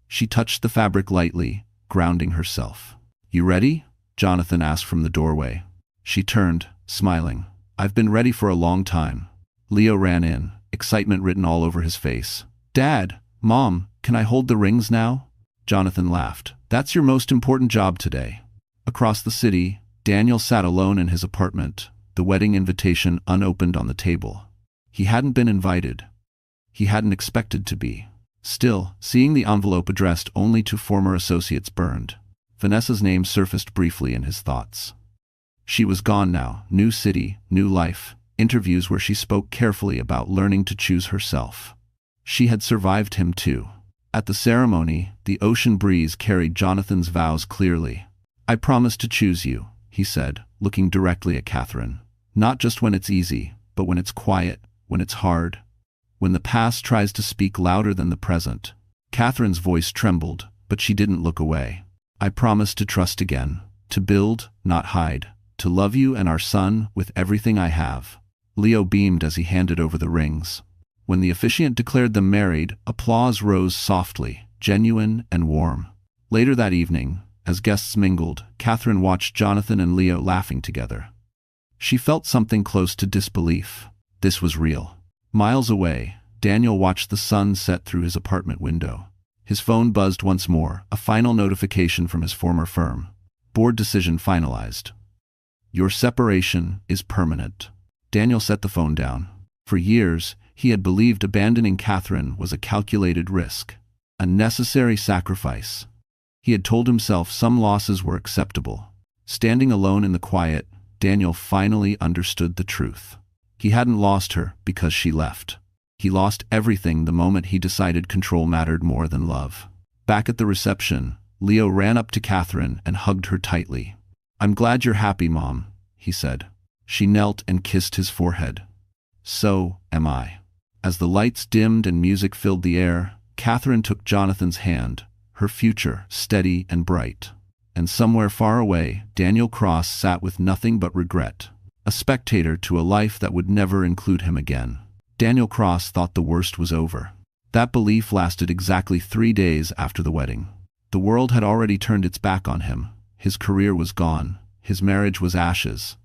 She touched the fabric lightly, grounding herself. "You ready?" Jonathan asked from the doorway. She turned, smiling. "I've been ready for a long time." Leo ran in, excitement written all over his face. "Dad, Mom, can I hold the rings now?" Jonathan laughed. "That's your most important job today." Across the city, Daniel sat alone in his apartment, the wedding invitation unopened on the table. He hadn't been invited. He hadn't expected to be. Still, seeing the envelope addressed only to former associates burned. Vanessa's name surfaced briefly in his thoughts. She was gone now, new city, new life, interviews where she spoke carefully about learning to choose herself. She had survived him too. At the ceremony, the ocean breeze carried Jonathan's vows clearly. I promise to choose you, he said, looking directly at Catherine. Not just when it's easy, but when it's quiet, when it's hard, when the past tries to speak louder than the present. Catherine's voice trembled, but she didn't look away. I promise to trust again, to build, not hide, to love you and our son with everything I have. Leo beamed as he handed over the rings. When the officiant declared them married, applause rose softly, genuine and warm. Later that evening, as guests mingled, Catherine watched Jonathan and Leo laughing together. She felt something close to disbelief. This was real. Miles away, Daniel watched the sun set through his apartment window. His phone buzzed once more, a final notification from his former firm. Board decision finalized. Your separation is permanent. Daniel set the phone down. For years, he had believed abandoning Catherine was a calculated risk, a necessary sacrifice. He had told himself some losses were acceptable. Standing alone in the quiet, Daniel finally understood the truth. He hadn't lost her because she left. He lost everything the moment he decided control mattered more than love. Back at the reception, Leo ran up to Catherine and hugged her tightly. I'm glad you're happy, Mom, he said. She knelt and kissed his forehead. So am I. As the lights dimmed and music filled the air, Catherine took Jonathan's hand, her future steady and bright. And somewhere far away, Daniel Cross sat with nothing but regret, a spectator to a life that would never include him again. Daniel Cross thought the worst was over. That belief lasted exactly 3 days after the wedding. The world had already turned its back on him. His career was gone. His marriage was ashes.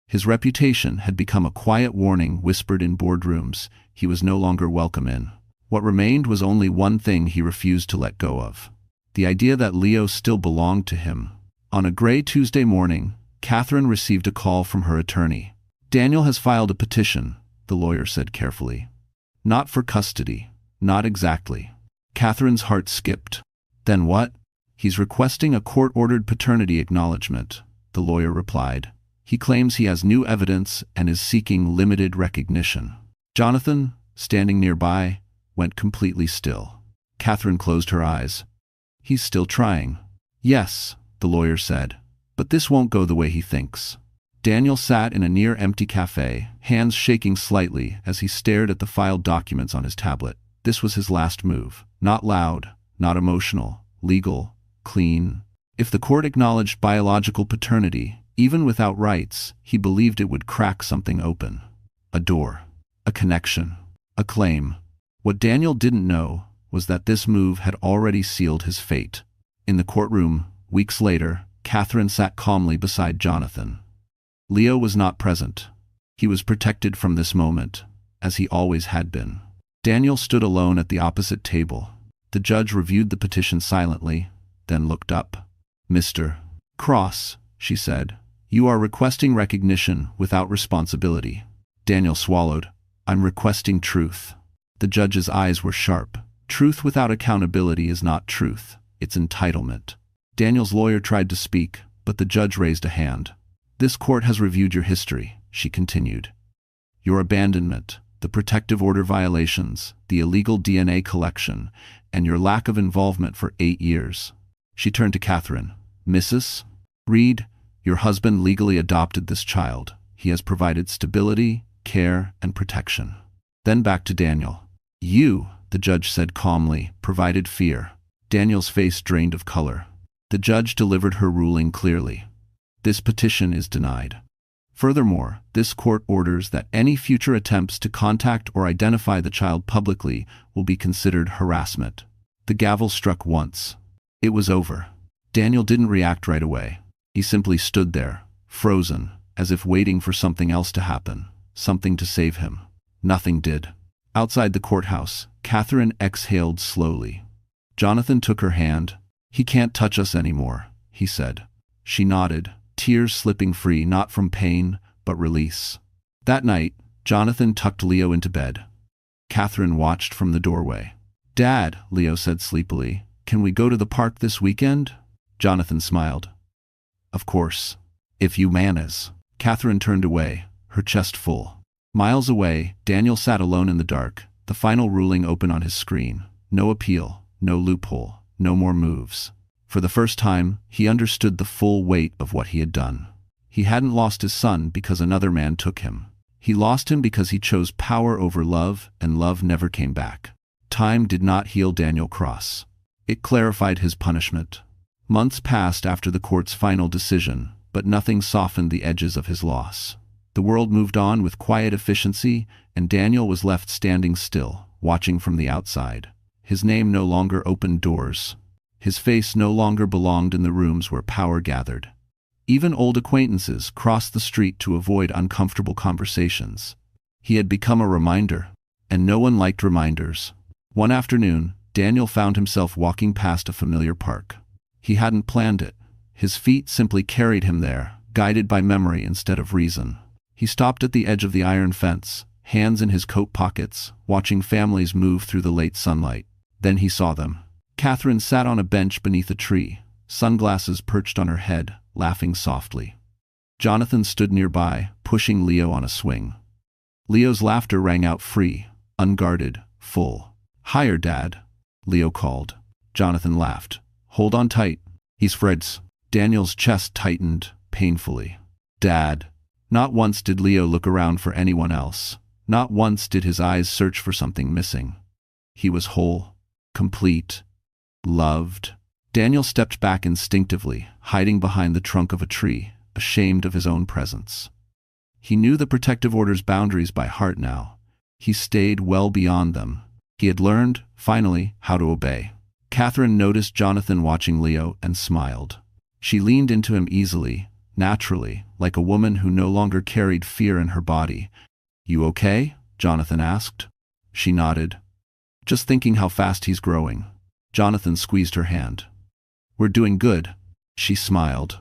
His reputation had become a quiet warning whispered in boardrooms. He was no longer welcome in. What remained was only one thing he refused to let go of: the idea that Leo still belonged to him. On a gray Tuesday morning, Catherine received a call from her attorney. Daniel has filed a petition, the lawyer said carefully. Not for custody. Not exactly. Catherine's heart skipped. Then what? He's requesting a court-ordered paternity acknowledgement, the lawyer replied. He claims he has new evidence and is seeking limited recognition. Jonathan, standing nearby, went completely still. Catherine closed her eyes. He's still trying. Yes, the lawyer said, but this won't go the way he thinks. Daniel sat in a near-empty cafe, hands shaking slightly as he stared at the filed documents on his tablet. This was his last move. Not loud, not emotional, legal, clean. If the court acknowledged biological paternity, even without rights, he believed it would crack something open. A door. A connection. A claim. What Daniel didn't know was that this move had already sealed his fate. In the courtroom, weeks later, Catherine sat calmly beside Jonathan. Leo was not present. He was protected from this moment, as he always had been. Daniel stood alone at the opposite table. The judge reviewed the petition silently, then looked up. Mr. Cross, she said, you are requesting recognition without responsibility. Daniel swallowed. I'm requesting truth. The judge's eyes were sharp. Truth without accountability is not truth. It's entitlement. Daniel's lawyer tried to speak, but the judge raised a hand. This court has reviewed your history, she continued. Your abandonment, the protective order violations, the illegal DNA collection, and your lack of involvement for 8 years. She turned to Catherine. Mrs. Reed, your husband legally adopted this child. He has provided stability, care, and protection. Then back to Daniel. You, the judge said calmly, provided fear. Daniel's face drained of color. The judge delivered her ruling clearly. This petition is denied. Furthermore, this court orders that any future attempts to contact or identify the child publicly will be considered harassment. The gavel struck once. It was over. Daniel didn't react right away. He simply stood there, frozen, as if waiting for something else to happen, something to save him. Nothing did. Outside the courthouse, Catherine exhaled slowly. Jonathan took her hand. He can't touch us anymore, he said. She nodded, tears slipping free not from pain, but release. That night, Jonathan tucked Leo into bed. Catherine watched from the doorway. Dad, Leo said sleepily, can we go to the park this weekend? Jonathan smiled. Of course. If you manas. Catherine turned away, her chest full. Miles away, Daniel sat alone in the dark, the final ruling open on his screen. No appeal, no loophole, no more moves. For the first time, he understood the full weight of what he had done. He hadn't lost his son because another man took him. He lost him because he chose power over love, and love never came back. Time did not heal Daniel Cross. It clarified his punishment. Months passed after the court's final decision, but nothing softened the edges of his loss. The world moved on with quiet efficiency, and Daniel was left standing still, watching from the outside. His name no longer opened doors. His face no longer belonged in the rooms where power gathered. Even old acquaintances crossed the street to avoid uncomfortable conversations. He had become a reminder, and no one liked reminders. One afternoon, Daniel found himself walking past a familiar park. He hadn't planned it. His feet simply carried him there, guided by memory instead of reason. He stopped at the edge of the iron fence, hands in his coat pockets, watching families move through the late sunlight. Then he saw them. Catherine sat on a bench beneath a tree, sunglasses perched on her head, laughing softly. Jonathan stood nearby, pushing Leo on a swing. Leo's laughter rang out free, unguarded, full. "Higher, Dad," Leo called. Jonathan laughed. "Hold on tight. He's Fred's." Daniel's chest tightened, painfully. "Dad." Not once did Leo look around for anyone else. Not once did his eyes search for something missing. He was whole, complete, loved. Daniel stepped back instinctively, hiding behind the trunk of a tree, ashamed of his own presence. He knew the protective order's boundaries by heart now. He stayed well beyond them. He had learned, finally, how to obey. Catherine noticed Jonathan watching Leo and smiled. She leaned into him easily, naturally, like a woman who no longer carried fear in her body. "You okay?" Jonathan asked. She nodded. "Just thinking how fast he's growing." Jonathan squeezed her hand. "We're doing good." She smiled.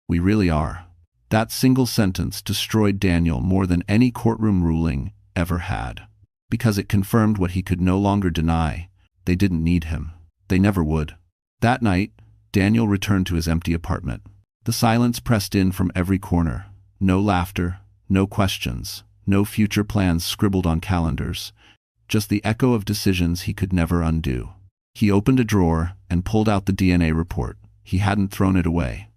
"We really are." That single sentence destroyed Daniel more than any courtroom ruling ever had. Because it confirmed what he could no longer deny. They didn't need him. They never would. That night, Daniel returned to his empty apartment. The silence pressed in from every corner. No laughter, no questions, no future plans scribbled on calendars. Just the echo of decisions he could never undo. He opened a drawer and pulled out the DNA report. He hadn't thrown it away.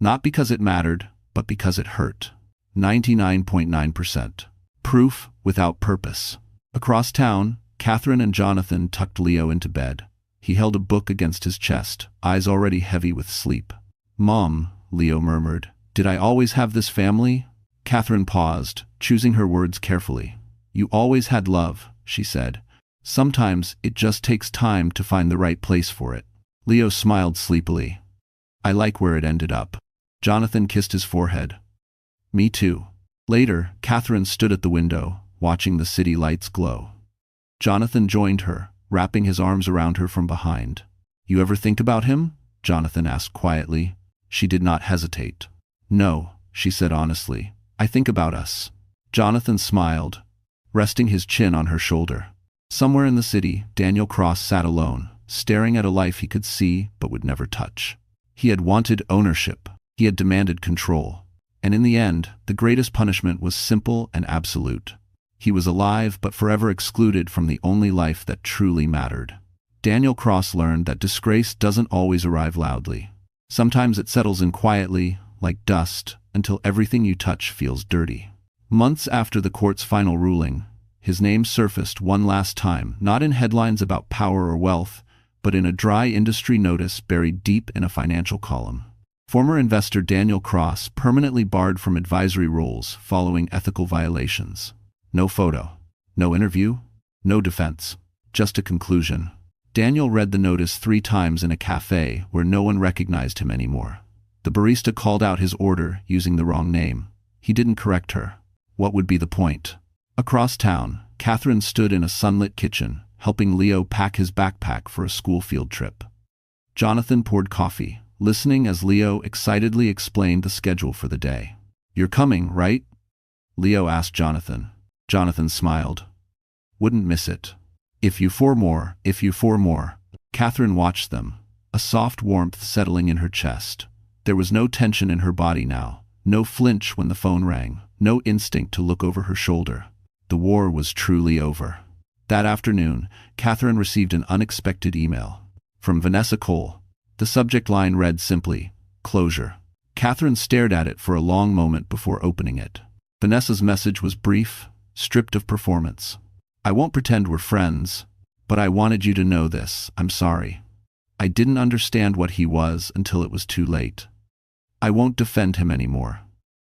Not because it mattered, but because it hurt. 99.9%. Proof without purpose. Across town, Catherine and Jonathan tucked Leo into bed. He held a book against his chest, eyes already heavy with sleep. "Mom," Leo murmured, "did I always have this family?" Catherine paused, choosing her words carefully. "You always had love," she said. "Sometimes it just takes time to find the right place for it." Leo smiled sleepily. "I like where it ended up." Jonathan kissed his forehead. "Me too." Later, Catherine stood at the window, watching the city lights glow. Jonathan joined her, wrapping his arms around her from behind. "You ever think about him?" Jonathan asked quietly. She did not hesitate. "No," she said honestly. "I think about us." Jonathan smiled, resting his chin on her shoulder. Somewhere in the city, Daniel Cross sat alone, staring at a life he could see but would never touch. He had wanted ownership. He had demanded control. And in the end, the greatest punishment was simple and absolute. He was alive but forever excluded from the only life that truly mattered. Daniel Cross learned that disgrace doesn't always arrive loudly. Sometimes it settles in quietly, like dust, until everything you touch feels dirty. Months after the court's final ruling, his name surfaced one last time, not in headlines about power or wealth, but in a dry industry notice buried deep in a financial column. Former investor Daniel Cross permanently barred from advisory roles following ethical violations. No photo, no interview, no defense, just a conclusion. Daniel read the notice 3 times in a cafe where no one recognized him anymore. The barista called out his order using the wrong name. He didn't correct her. What would be the point? Across town, Catherine stood in a sunlit kitchen, helping Leo pack his backpack for a school field trip. Jonathan poured coffee, listening as Leo excitedly explained the schedule for the day. "You're coming, right?" Leo asked Jonathan. Jonathan smiled. "Wouldn't miss it." If you four more. Catherine watched them, a soft warmth settling in her chest. There was no tension in her body now, no flinch when the phone rang, no instinct to look over her shoulder. The war was truly over. That afternoon, Catherine received an unexpected email. From Vanessa Cole. The subject line read simply, "Closure." Catherine stared at it for a long moment before opening it. Vanessa's message was brief, stripped of performance. "I won't pretend we're friends, but I wanted you to know this. I'm sorry. I didn't understand what he was until it was too late. I won't defend him anymore.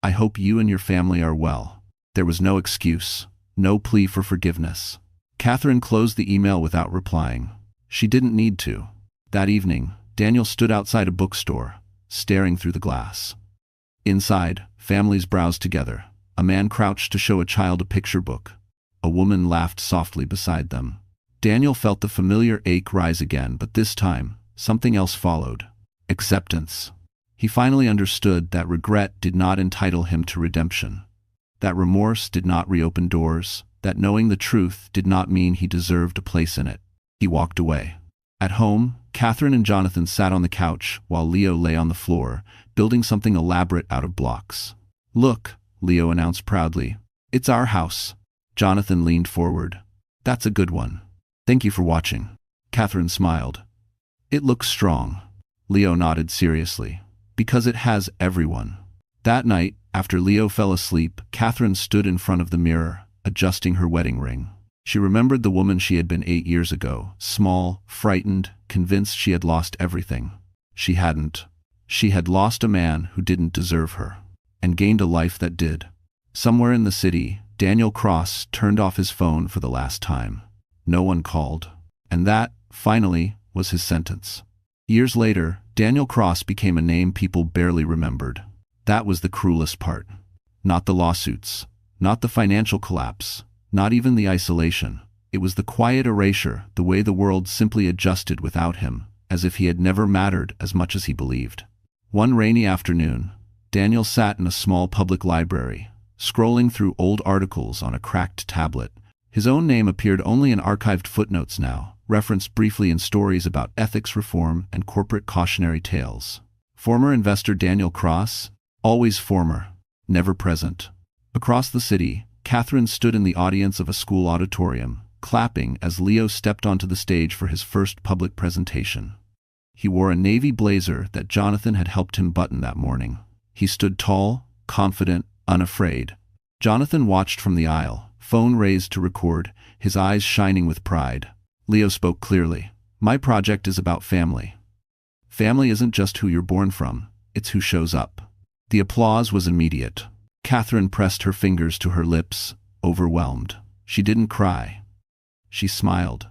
I hope you and your family are well." There was no excuse, no plea for forgiveness. Catherine closed the email without replying. She didn't need to. That evening, Daniel stood outside a bookstore, staring through the glass. Inside, families browsed together. A man crouched to show a child a picture book. A woman laughed softly beside them. Daniel felt the familiar ache rise again, but this time, something else followed. Acceptance. He finally understood that regret did not entitle him to redemption. That remorse did not reopen doors, that knowing the truth did not mean he deserved a place in it. He walked away. At home, Catherine and Jonathan sat on the couch while Leo lay on the floor, building something elaborate out of blocks. "Look," Leo announced proudly. "It's our house." Jonathan leaned forward. "That's a good one. Thank you for watching." Catherine smiled. "It looks strong." Leo nodded seriously. "Because it has everyone." That night, after Leo fell asleep, Catherine stood in front of the mirror, adjusting her wedding ring. She remembered the woman she had been 8 years ago, small, frightened, convinced she had lost everything. She hadn't. She had lost a man who didn't deserve her, and gained a life that did. Somewhere in the city, Daniel Cross turned off his phone for the last time. No one called. And that, finally, was his sentence. Years later, Daniel Cross became a name people barely remembered. That was the cruelest part. Not the lawsuits, not the financial collapse, not even the isolation. It was the quiet erasure, the way the world simply adjusted without him, as if he had never mattered as much as he believed. One rainy afternoon, Daniel sat in a small public library, scrolling through old articles on a cracked tablet. His own name appeared only in archived footnotes now, referenced briefly in stories about ethics reform and corporate cautionary tales. Former investor Daniel Cross, always former, never present. Across the city, Catherine stood in the audience of a school auditorium, clapping as Leo stepped onto the stage for his first public presentation. He wore a navy blazer that Jonathan had helped him button that morning. He stood tall, confident, unafraid. Jonathan watched from the aisle, phone raised to record, his eyes shining with pride. Leo spoke clearly. "My project is about family. Family isn't just who you're born from, it's who shows up." The applause was immediate. Catherine pressed her fingers to her lips, overwhelmed. She didn't cry. She smiled.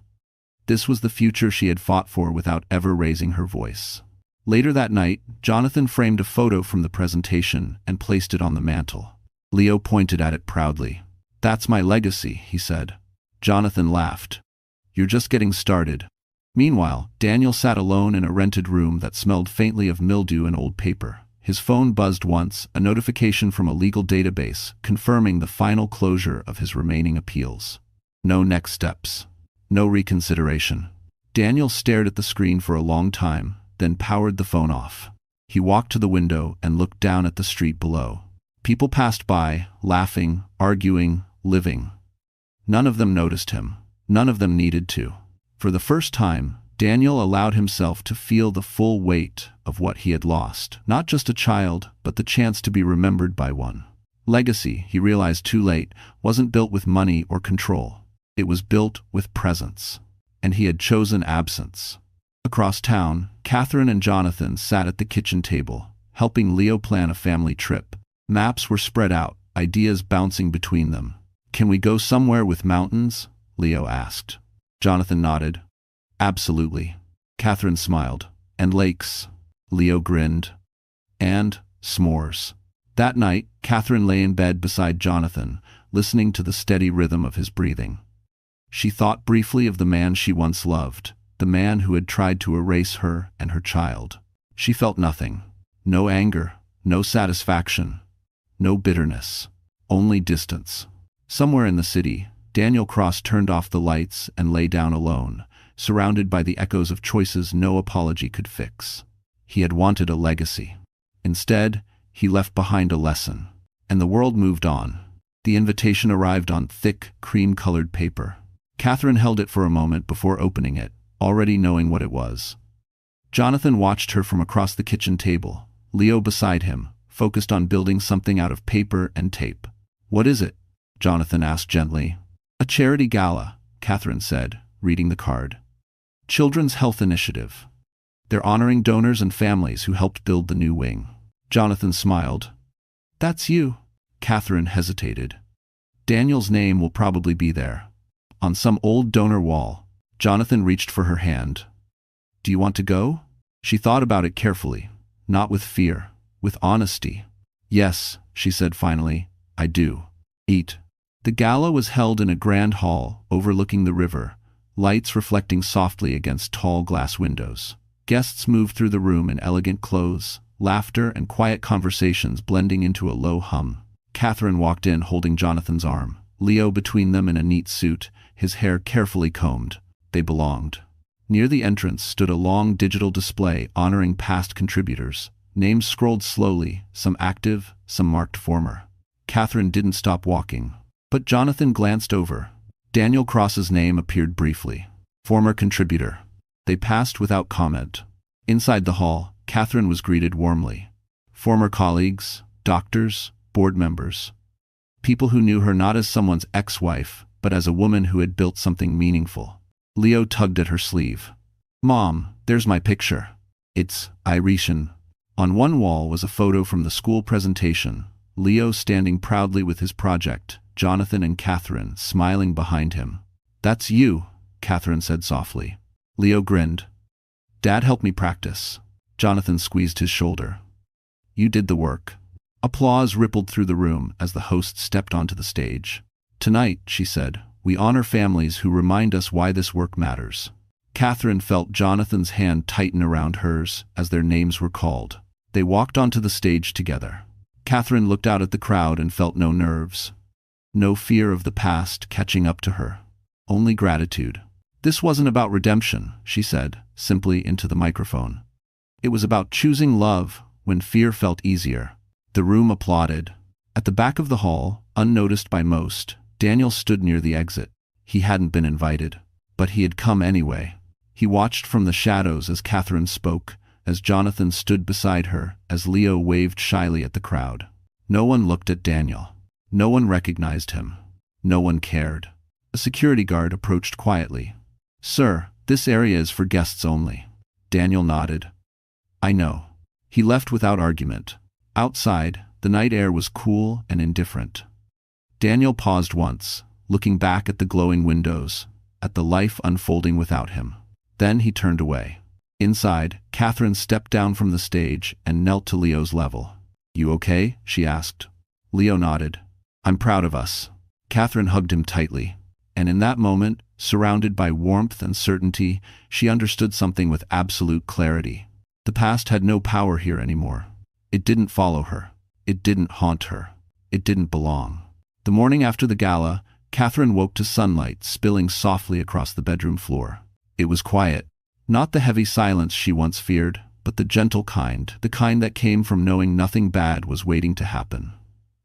This was the future she had fought for without ever raising her voice. Later that night, Jonathan framed a photo from the presentation and placed it on the mantel. Leo pointed at it proudly. "That's my legacy," he said. Jonathan laughed. "You're just getting started." Meanwhile, Daniel sat alone in a rented room that smelled faintly of mildew and old paper. His phone buzzed once, a notification from a legal database confirming the final closure of his remaining appeals. No next steps. No reconsideration. Daniel stared at the screen for a long time, then powered the phone off. He walked to the window and looked down at the street below. People passed by, laughing, arguing, living. None of them noticed him. None of them needed to. For the first time, Daniel allowed himself to feel the full weight of what he had lost. Not just a child, but the chance to be remembered by one. Legacy, he realized too late, wasn't built with money or control. It was built with presence. And he had chosen absence. Across town, Catherine and Jonathan sat at the kitchen table, helping Leo plan a family trip. Maps were spread out, ideas bouncing between them. "Can we go somewhere with mountains?" Leo asked. Jonathan nodded. "Absolutely." Catherine smiled. "And lakes." Leo grinned. "And s'mores." That night, Catherine lay in bed beside Jonathan, listening to the steady rhythm of his breathing. She thought briefly of the man she once loved, the man who had tried to erase her and her child. She felt nothing. No anger, no satisfaction, no bitterness, only distance. Somewhere in the city, Daniel Cross turned off the lights and lay down alone, surrounded by the echoes of choices no apology could fix. He had wanted a legacy. Instead, he left behind a lesson. And the world moved on. The invitation arrived on thick, cream-colored paper. Catherine held it for a moment before opening it, already knowing what it was. Jonathan watched her from across the kitchen table, Leo beside him, focused on building something out of paper and tape. "What is it?" Jonathan asked gently. "A charity gala," Catherine said, reading the card. "Children's Health Initiative. They're honoring donors and families who helped build the new wing." Jonathan smiled. "That's you." Catherine hesitated. "Daniel's name will probably be there. On some old donor wall." Jonathan reached for her hand. "Do you want to go?" She thought about it carefully, not with fear, with honesty. "Yes," she said finally, "I do." "Eat." The gala was held in a grand hall overlooking the river, lights reflecting softly against tall glass windows. Guests moved through the room in elegant clothes, laughter and quiet conversations blending into a low hum. Catherine walked in holding Jonathan's arm, Leo between them in a neat suit, his hair carefully combed. They belonged. Near the entrance stood a long digital display honoring past contributors. Names scrolled slowly, some active, some marked former. Catherine didn't stop walking. But Jonathan glanced over. Daniel Cross's name appeared briefly. Former contributor. They passed without comment. Inside the hall, Catherine was greeted warmly. Former colleagues, doctors, board members. People who knew her not as someone's ex-wife, but as a woman who had built something meaningful. Leo tugged at her sleeve. "Mom, there's my picture. It's Irician." On one wall was a photo from the school presentation, Leo standing proudly with his project, Jonathan and Catherine smiling behind him. "That's you," Catherine said softly. Leo grinned. "Dad helped me practice." Jonathan squeezed his shoulder. "You did the work." Applause rippled through the room as the host stepped onto the stage. "Tonight," she said, "we honor families who remind us why this work matters." Catherine felt Jonathan's hand tighten around hers as their names were called. They walked onto the stage together. Catherine looked out at the crowd and felt no nerves. No fear of the past catching up to her. Only gratitude. This wasn't about redemption, she said, simply into the microphone. It was about choosing love when fear felt easier. The room applauded. At the back of the hall, unnoticed by most, Daniel stood near the exit. He hadn't been invited, but he had come anyway. He watched from the shadows as Catherine spoke, as Jonathan stood beside her, as Leo waved shyly at the crowd. No one looked at Daniel. No one recognized him. No one cared. A security guard approached quietly. "Sir, this area is for guests only." Daniel nodded. "I know." He left without argument. Outside, the night air was cool and indifferent. Daniel paused once, looking back at the glowing windows, at the life unfolding without him. Then he turned away. Inside, Catherine stepped down from the stage and knelt to Leo's level. "You okay?" she asked. Leo nodded. "I'm proud of us." Catherine hugged him tightly. And in that moment, surrounded by warmth and certainty, she understood something with absolute clarity. The past had no power here anymore. It didn't follow her. It didn't haunt her. It didn't belong. The morning after the gala, Catherine woke to sunlight spilling softly across the bedroom floor. It was quiet. Not the heavy silence she once feared, but the gentle kind, the kind that came from knowing nothing bad was waiting to happen.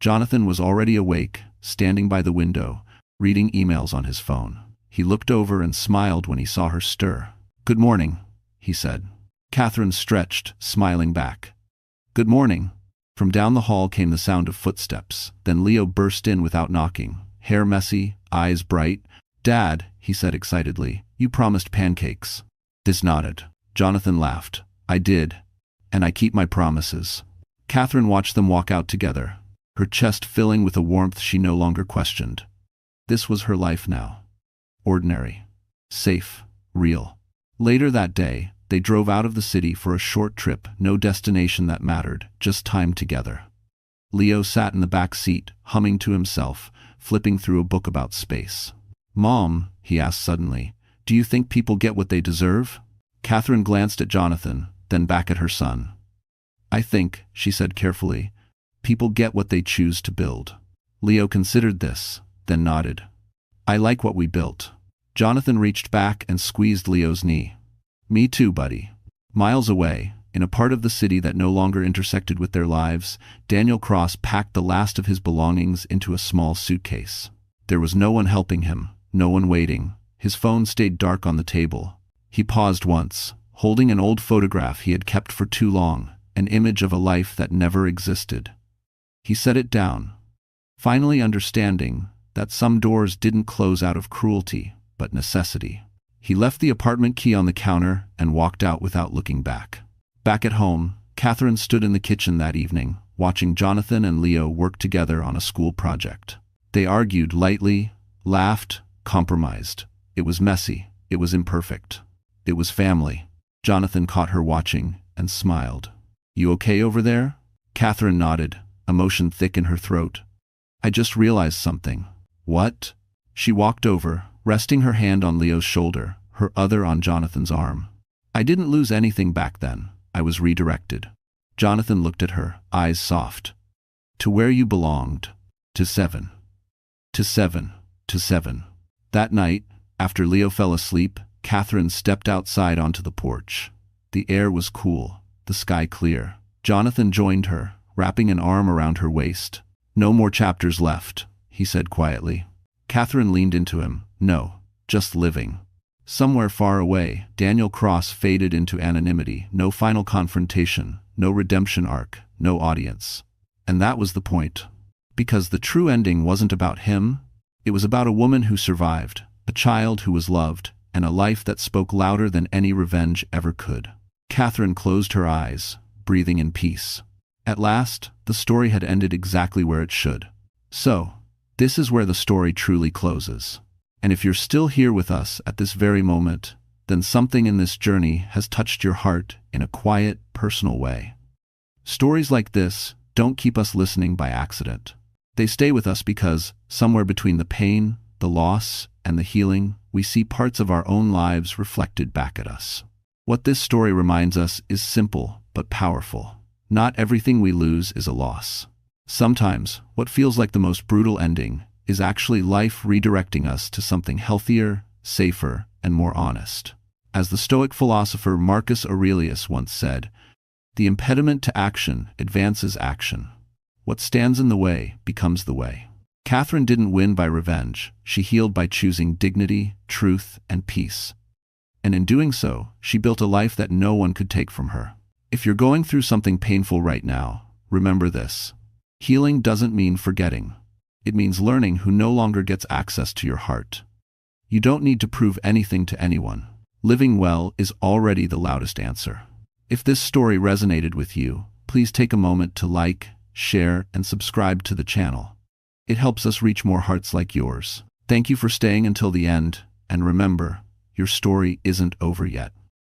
Jonathan was already awake, standing by the window, reading emails on his phone. He looked over and smiled when he saw her stir. "Good morning," he said. Catherine stretched, smiling back. "Good morning." From down the hall came the sound of footsteps. Then Leo burst in without knocking, hair messy, eyes bright. "Dad," he said excitedly, "you promised pancakes." This nodded. Jonathan laughed. "I did. And I keep my promises." Catherine watched them walk out together, her chest filling with a warmth she no longer questioned. This was her life now. Ordinary. Safe. Real. Later that day, they drove out of the city for a short trip, no destination that mattered, just time together. Leo sat in the back seat, humming to himself, flipping through a book about space. "Mom," he asked suddenly, "do you think people get what they deserve?" Catherine glanced at Jonathan, then back at her son. "I think," she said carefully, "people get what they choose to build." Leo considered this, then nodded. "I like what we built." Jonathan reached back and squeezed Leo's knee. "Me too, buddy." Miles away, in a part of the city that no longer intersected with their lives, Daniel Cross packed the last of his belongings into a small suitcase. There was no one helping him, no one waiting. His phone stayed dark on the table. He paused once, holding an old photograph he had kept for too long, an image of a life that never existed. He set it down, finally understanding that some doors didn't close out of cruelty, but necessity. He left the apartment key on the counter and walked out without looking back. Back at home, Catherine stood in the kitchen that evening, watching Jonathan and Leo work together on a school project. They argued lightly, laughed, compromised. It was messy. It was imperfect. It was family. Jonathan caught her watching and smiled. "You okay over there?" Catherine nodded, emotion thick in her throat. "I just realized something." "What?" She walked over, resting her hand on Leo's shoulder, her other on Jonathan's arm. "I didn't lose anything back then. I was redirected." Jonathan looked at her, eyes soft. "To where you belonged. To 7. To 7. To 7. That night, after Leo fell asleep, Catherine stepped outside onto the porch. The air was cool, the sky clear. Jonathan joined her, wrapping an arm around her waist. "No more chapters left," he said quietly. Catherine leaned into him. "No, just living." Somewhere far away, Daniel Cross faded into anonymity. No final confrontation, no redemption arc, no audience. And that was the point. Because the true ending wasn't about him. It was about a woman who survived, a child who was loved, and a life that spoke louder than any revenge ever could. Catherine closed her eyes, breathing in peace. At last, the story had ended exactly where it should. So, this is where the story truly closes. And if you're still here with us at this very moment, then something in this journey has touched your heart in a quiet, personal way. Stories like this don't keep us listening by accident. They stay with us because, somewhere between the pain, the loss, and the healing, we see parts of our own lives reflected back at us. What this story reminds us is simple but powerful. Not everything we lose is a loss. Sometimes, what feels like the most brutal ending is actually life redirecting us to something healthier, safer, and more honest. As the Stoic philosopher Marcus Aurelius once said, "The impediment to action advances action. What stands in the way becomes the way." Catherine didn't win by revenge. She healed by choosing dignity, truth, and peace. And in doing so, she built a life that no one could take from her. If you're going through something painful right now, remember this. Healing doesn't mean forgetting. It means learning who no longer gets access to your heart. You don't need to prove anything to anyone. Living well is already the loudest answer. If this story resonated with you, please take a moment to like, share, and subscribe to the channel. It helps us reach more hearts like yours. Thank you for staying until the end, and remember, your story isn't over yet.